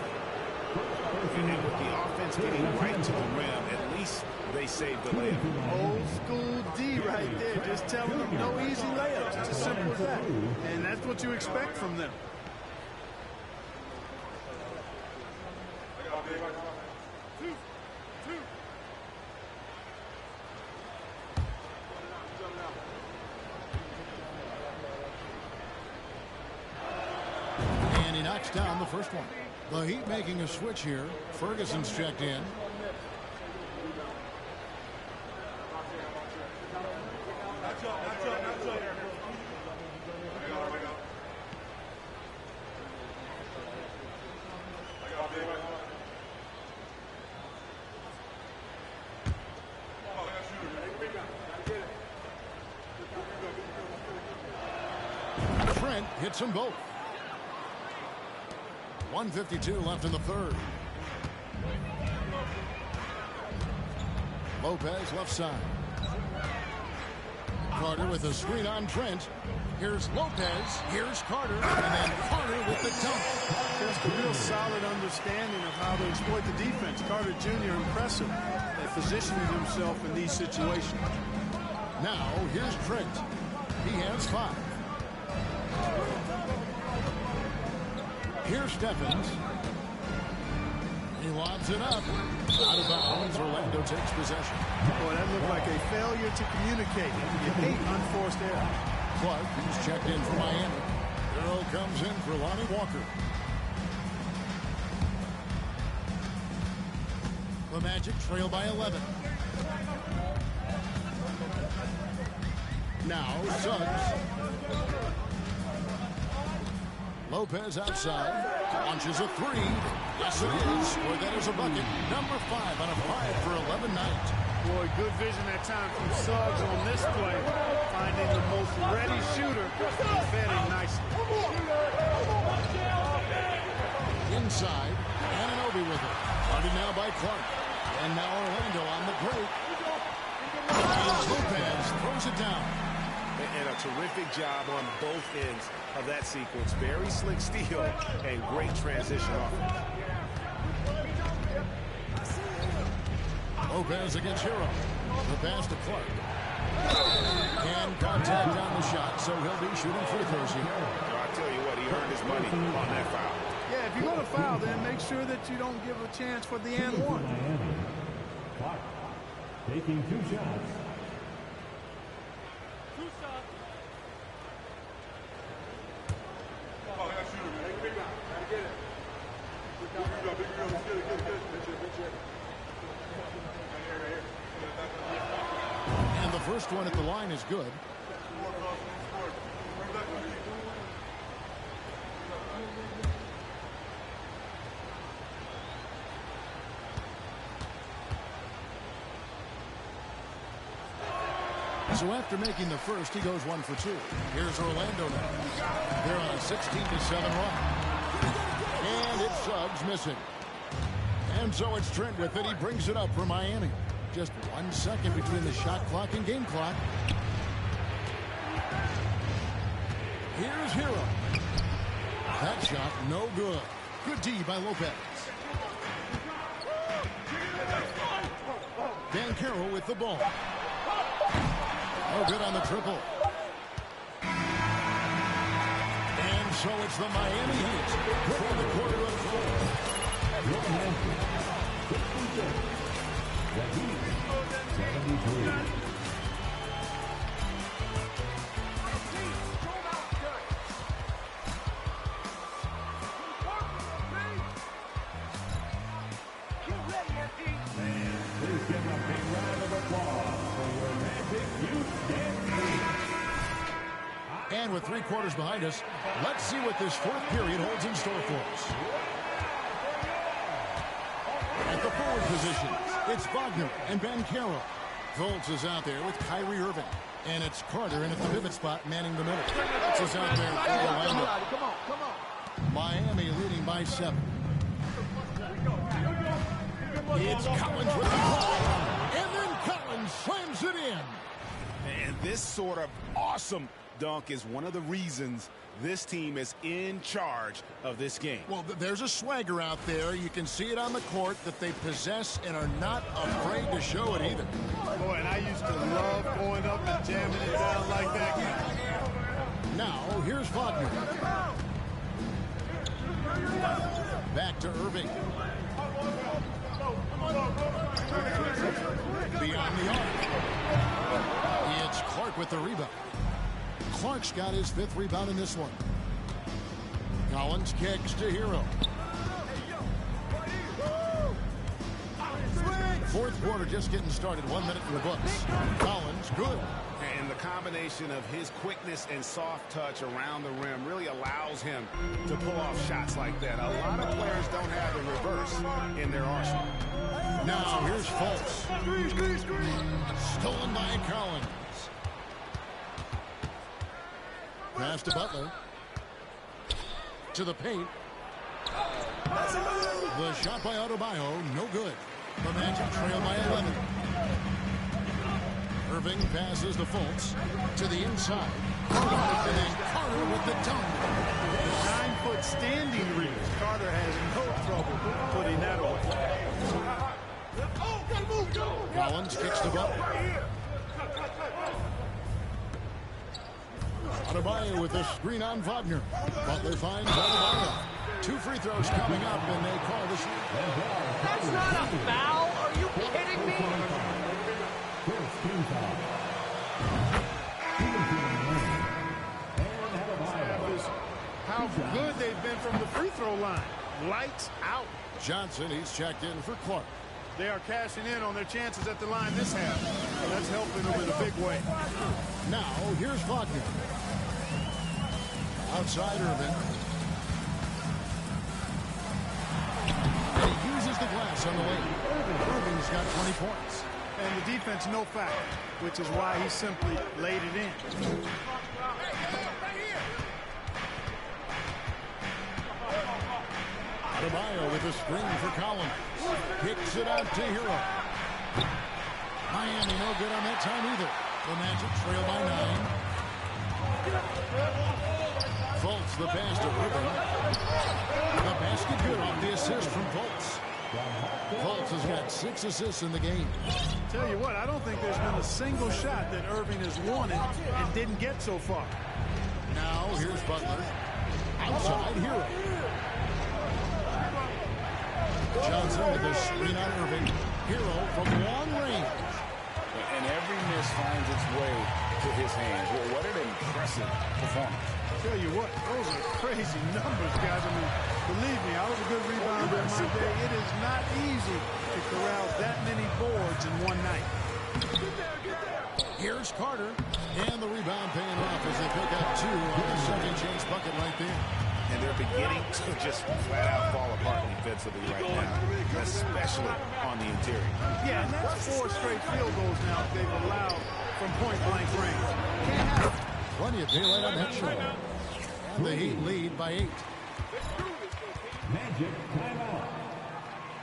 And with the offense getting right to the rim, at least they saved the layup. Old school D right there, just telling them no easy layups. It's as simple as that. And that's what you expect from them. And he knocks down the first one. The Heat making a switch here. Ferguson's checked in. Trent hits them both. 1:52 left in the third. Lopez left side. Carter with a screen on Trent. Here's Lopez. Here's Carter. And then Carter with the dunk. Just a real solid understanding of how to exploit the defense. Carter Jr. impressive at positioning himself in these situations. Now here's Trent. He has 5. Here's Stephens. He lobs it up. Out of bounds. Orlando takes possession. Boy, that looked like a failure to communicate. You hate unforced error. Clark, he's checked in for Miami. Earl comes in for Lonnie Walker. The Magic trail by 11. Now Suggs. Lopez outside. Launches a 3. Yes, it is. Boy, that is a bucket. Number 5 on a 5-for-11 night. Boy, good vision that time from Suggs on this play. Finding the most ready shooter. He fed him nicely. Inside. Anunoby with it. Guarded now by Clark. And now Orlando on the break. And Lopez throws it down. And a terrific job on both ends of that sequence. Very slick steal and great transition offense. Lopez against Hero. The pass to Clark. And contact on the shot, so he'll be shooting free throws here. Well, I tell you what, he earned his money on that foul. Yeah, if you're going to foul, then make sure that you don't give a chance for the and one. Clark taking 2 shots. And the first one at the line is good. So after making the first, he goes 1 for 2. Here's Orlando now. They're on a 16-7 run. And it's Suggs missing. And so it's Trent with it. He brings it up for Miami. Just 1 second between the shot clock and game clock. Here's Hero. That shot, no good. Good D by Lopez. Banchero with the ball. No good on the triple. And so it's the Miami Heat for the quarter of 73. Please give a big round of applause for your Magic Youth Game. And with 3 quarters behind us, let's see what this 4th period holds in store for us. At the forward position, it's Wagner and Banchero. Fultz is out there with Kyrie Irving. And it's Carter in at the pivot spot, manning the middle. Fultz is out there for Orlando. Come on. Miami leading by 7. It's Collins with the ball. And then Collins slams it in. And this sort of awesome dunk is one of the reasons this team is in charge of this game. Well, there's a swagger out there. You can see it on the court that they possess and are not afraid to show it either. Boy, and I used to love going up and jamming it down like that. Now, here's Wagner. Back to Irving. Beyond the arc. It's Clark with the rebound. Clark's got his 5th rebound in this one. Collins kicks to Hero. 4th quarter just getting started. 1 minute in the books. Collins, good. And the combination of his quickness and soft touch around the rim really allows him to pull off shots like that. A lot of players don't have the reverse in their arsenal. Now here's Fultz. Stolen by Collins. Pass to Butler. To the paint. The shot by Adebayo, no good. The Magic trail by 11. Irving passes to Fultz. To the inside. And then Carter with the dunk. 9-foot standing reach. Carter has no trouble putting that away. Collins kicks to Butler. Adebayo with the screen on Wagner. Butler finds Adebayo. 2 free throws coming up, and they call the shot. That's not a foul. Are you kidding me? How good they've been from the free throw line. Lights out. Johnson, he's checked in for Clark. They are cashing in on their chances at the line this half. So that's helping them in a big way. Now, here's Wagner. Outside Irving. And he uses the glass on the way. Irving's got 20 points. And the defense no foul, which is why he simply laid it in. Adebayo with a screen for Collins. Kicks it out to Hero. Miami no good on that time either. The Magic trail by 9. Fultz the pass to Irving. The basket good off the assist from Fultz. Fultz has got 6 assists in the game. Tell you what, I don't think there's been a single shot that Irving has wanted and didn't get so far. Now here's Butler. Outside Hero. Johnson with a screen on Irving. Hero from long range. And every miss finds its way to his hands. Well, what an impressive performance. I tell you what, those are crazy numbers, guys. I mean, believe me, I was a good rebounder in my day. It is not easy to corral that many boards in one night. Here's Carter. And the rebound paying off as they pick up 2 on the second chance bucket right there. And they're beginning to just flat out fall apart defensively right now, especially on the interior. Yeah, and that's 4 straight field goals now they've allowed from point-blank range. Can't have it. Plenty of daylight on that shot. And the Heat lead by 8. Magic timeout.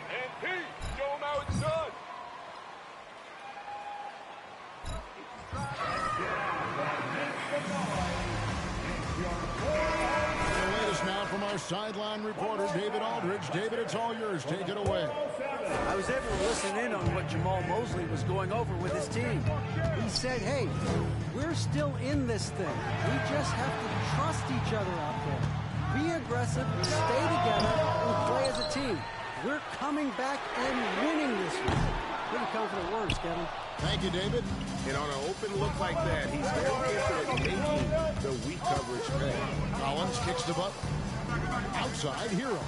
And Pete, show them how it's done. Now from our sideline reporter, David Aldridge. David, it's all yours. Take it away. I was able to listen in on what Jamal Mosley was going over with his team. He said, hey, we're still in this thing. We just have to trust each other out there. Be aggressive, stay together, and play as a team. We're coming back and winning this one. Pretty confident words, Kevin. Thank you, David. And on an open look like that, he's very gifted at making the weak coverage pay. Collins kicks the Butler. Outside, Hero.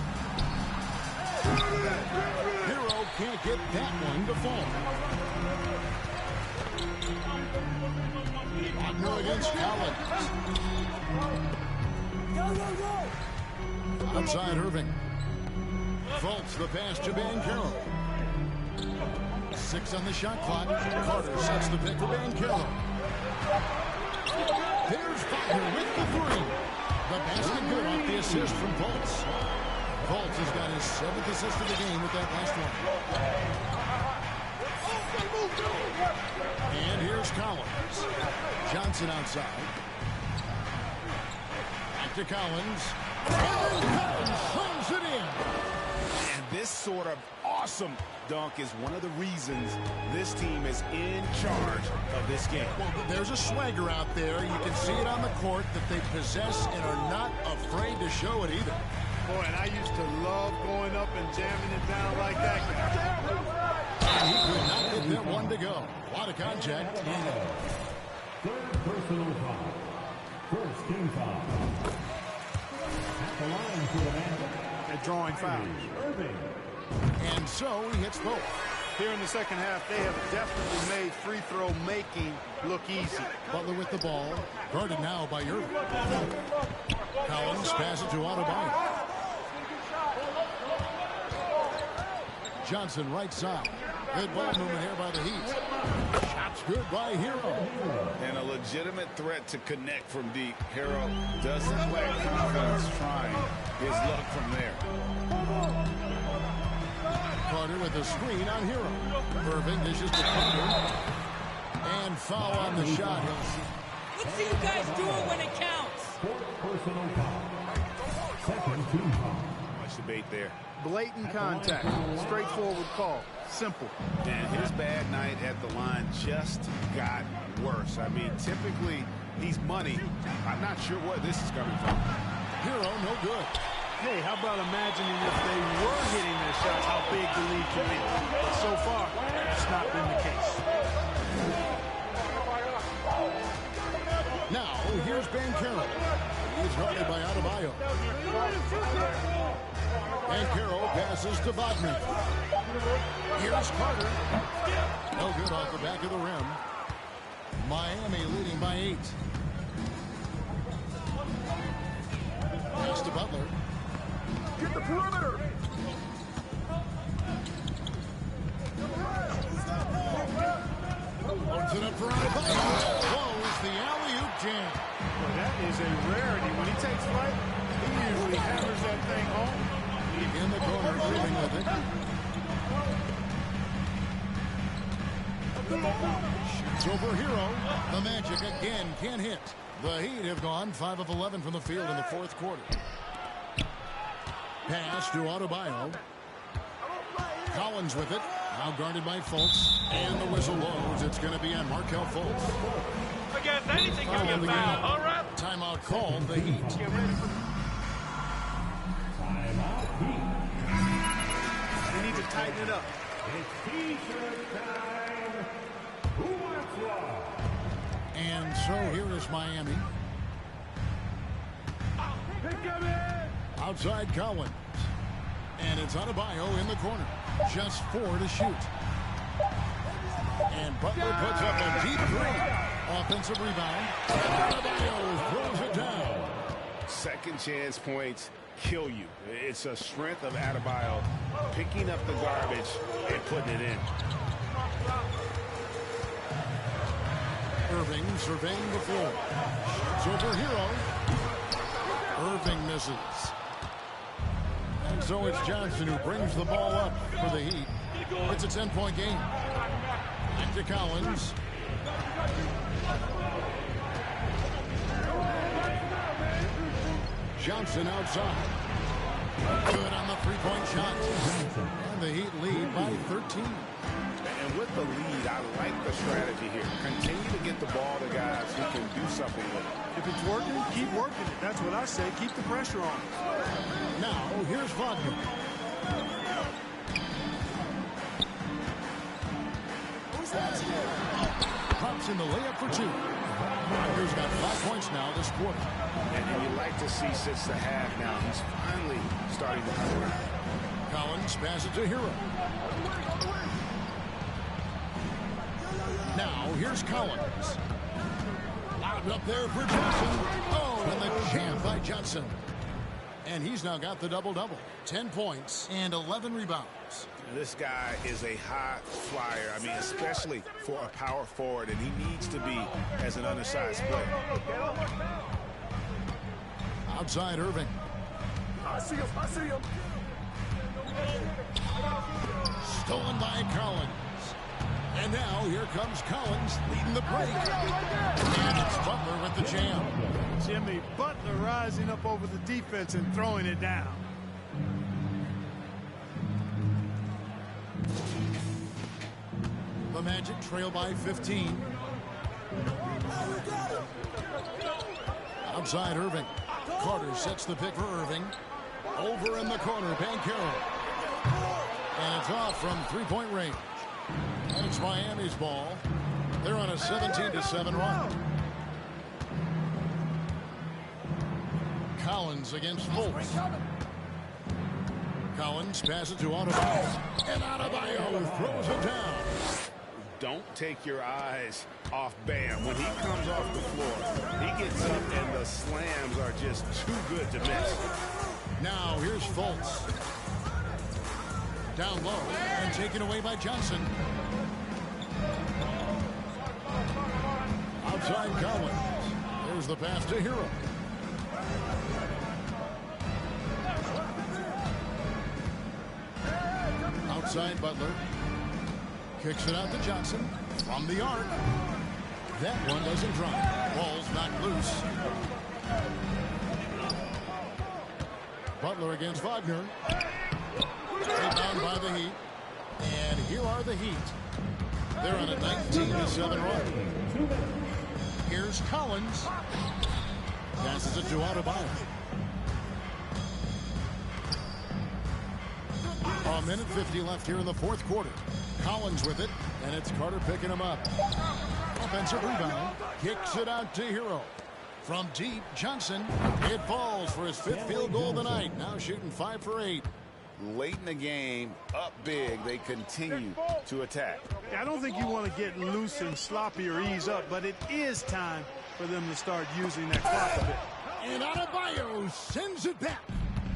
Hero can't get that one to fall. Wagner against Collins. Outside, Irving. Fultz the pass to Banchero. 6 on the shot clock. Carter sets the pick for Banchero. There's Wagner with the 3. The basket good off the assist from Fultz. Fultz has got his 7th assist of the game with that last one. And here's Collins. Johnson outside. Back to Collins. And Collins slams it in. And this sort of awesome dunk is one of the reasons this team is in charge of this game. Well, there's a swagger out there. You can see it on the court that they possess and are not afraid to show it either. Boy, and I used to love going up and jamming it down like that. And he could not get that one to go. A lot of contact. Third personal foul. First team foul. At the line for the Magic. And drawing fouls. Irving. And so he hits both. Here in the second half, they have definitely made free throw making look easy. Butler with the ball. Guarded now by Irving. Collins passes it to Adebayo. Johnson right side. Good ball movement here by the Heat. Shots good by Hero. And a legitimate threat to connect from deep. Hero doesn't lack confidence trying his luck from there. Carter with the screen on Hero. Irving dishes to Carter. And foul on the shot. Let's see you guys do it when it counts. Fourth personal foul. Second team foul. Much debate there. Blatant contact. Straightforward call. Simple. And his bad night at the line just got worse. I mean, typically, he's money. I'm not sure where this is coming from. Hero, no good. Hey, how about imagining if they were hitting their shots, how big the lead could be. But so far, it's not been the case. Now, here's Banchero. He's guarded by Adebayo. Banchero passes to Wagner. Here's Carter. No good off the back of the rim. Miami leading by 8. Pass to Butler. Get the perimeter. Loads it up for Adebayo. Close the alley-oop jam. Well, that is a rarity. When he takes flight, he usually hammers that thing home. In the corner, dribbling with it. Shoots over Hero. The Magic again can't hit. The Heat have gone 5 of 11 from the field in the fourth quarter. Pass to Adebayo. Collins with it. Now guarded by Fultz. And the whistle blows. It's going to be on Markelle Fultz. I guess anything can get fouled. All right. Timeout called the Heat. They need to tighten it up. It's T-shirt time. Who wants one? And so here is Miami. Outside Collins. And it's Adebayo in the corner. Just 4 to shoot. And Butler puts up a deep 3. Offensive rebound. Adebayo throws it down. Second chance points kill you. It's a strength of Adebayo picking up the garbage and putting it in. Irving surveying the floor. Shoots over Hero. Irving misses. And so it's Johnson who brings the ball up for the Heat. It's a 10-point game. Back to Collins. Johnson outside. Good on the three-point shot. And the Heat lead by 13. And with the lead, I like the strategy here. Continue to get the ball to guys who can do something with it. If it's working, keep working it. That's what I say. Keep the pressure on. Now, here's Wagner. Pops in the layup for 2. Wagner's got 5 points now this quarter. And you like to see since the half now, he's finally starting to come around. Collins passes to Hero. Now, here's Collins. Loud up there for Johnson. Oh, and the jam by Johnson. And he's now got the double-double. 10 points and 11 rebounds. Phillips. This guy is a high flyer. I mean, especially for a power forward, and he needs to be as an undersized player. Outside Irving. I see him. I see him. Stolen by Collins. And now here comes Collins leading the break. And it's Butler with the jam. Jimmy Butler rising up over the defense and throwing it down. The Magic trail by 15. Outside Irving. Carter sets the pick for Irving. Over in the corner, Banchero. And it's off from three-point range. And it's Miami's ball. They're on a 17-7 run. Collins against Fultz. Collins passes to Adebayo. And Adebayo throws it down. Don't take your eyes off Bam. When he comes off the floor, he gets up and the slams are just too good to miss. Now here's Fultz. Down low and taken away by Johnson. Outside Collins. There's the pass to Hero. Outside Butler. Kicks it out to Johnson from the arc. That one doesn't drop. Ball's knocked loose. Butler against Wagner. Down by the Heat. And here are the Heat. They're on a 19-7 run. Here's Collins. Passes it to Adebayo. A minute 50 left here in the fourth quarter. Collins with it, and it's Carter picking him up. Offensive rebound. Kicks it out to Hero. From deep, Johnson. It falls for his fifth field goal of the night. Now shooting 5 for 8. Late in the game, up big, they continue to attack. I don't think you want to get loose and sloppy or ease up, but it is time for them to start using that clock a bit. And Adebayo sends it back.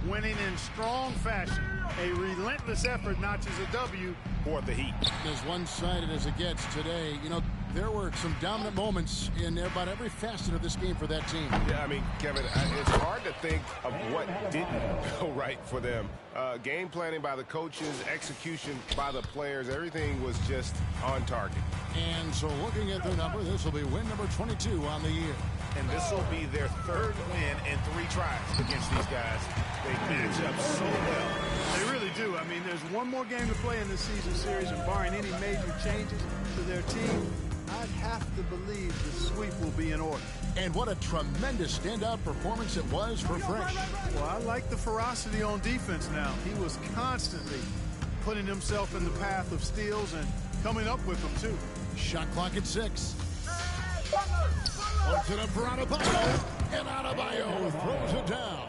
Winning in strong fashion. A relentless effort notches a W for the Heat. As one-sided as it gets today, you know, there were some dominant moments in about every facet of this game for that team. Yeah, I mean, Kevin, it's hard to think of what didn't go right for them. Game planning by the coaches, execution by the players, everything was just on target. And so looking at their number, this will be win number 22 on the year. And this will be their third win in 3 tries against these guys. They match up so well. They really do. I mean, there's one more game to play in this season series, and barring any major changes to their team, I'd have to believe the sweep will be in order. And what a tremendous standout performance it was for Fresh. Well, I like the ferocity on defense now. He was constantly putting himself in the path of steals and coming up with them, too. Shot clock at 6. Puts it up for Adebayo, and Adebayo throws it down.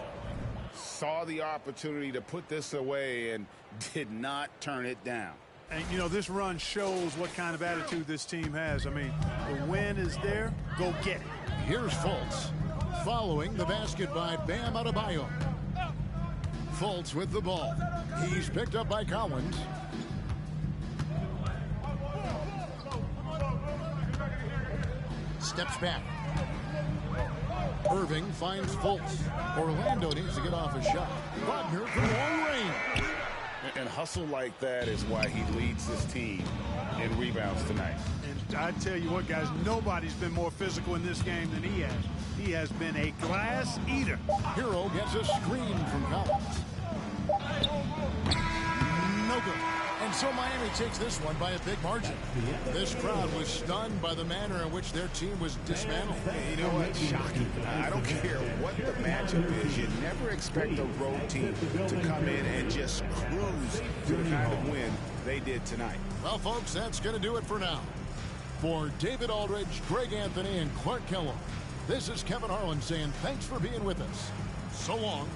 Saw the opportunity to put this away and did not turn it down. And, you know, this run shows what kind of attitude this team has. I mean, the win is there. Go get it. Here's Fultz. Following the basket by Bam Adebayo. Fultz with the ball. He's picked up by Collins. Steps back. Irving finds Fultz. Orlando needs to get off his shot. Wagner from long range. And hustle like that is why he leads this team in rebounds tonight. And I tell you what, guys, nobody's been more physical in this game than he has. He has been a glass eater. Hero gets a screen from Collins. No good. And so Miami takes this one by a big margin. This crowd was stunned by the manner in which their team was dismantled. You know what? Shocking. I don't care what the matchup is. You never expect a road team to come in and just cruise to the kind of win they did tonight. Well, folks, that's going to do it for now. For David Aldridge, Greg Anthony, and Clark Kellogg, this is Kevin Harlan saying thanks for being with us. So long.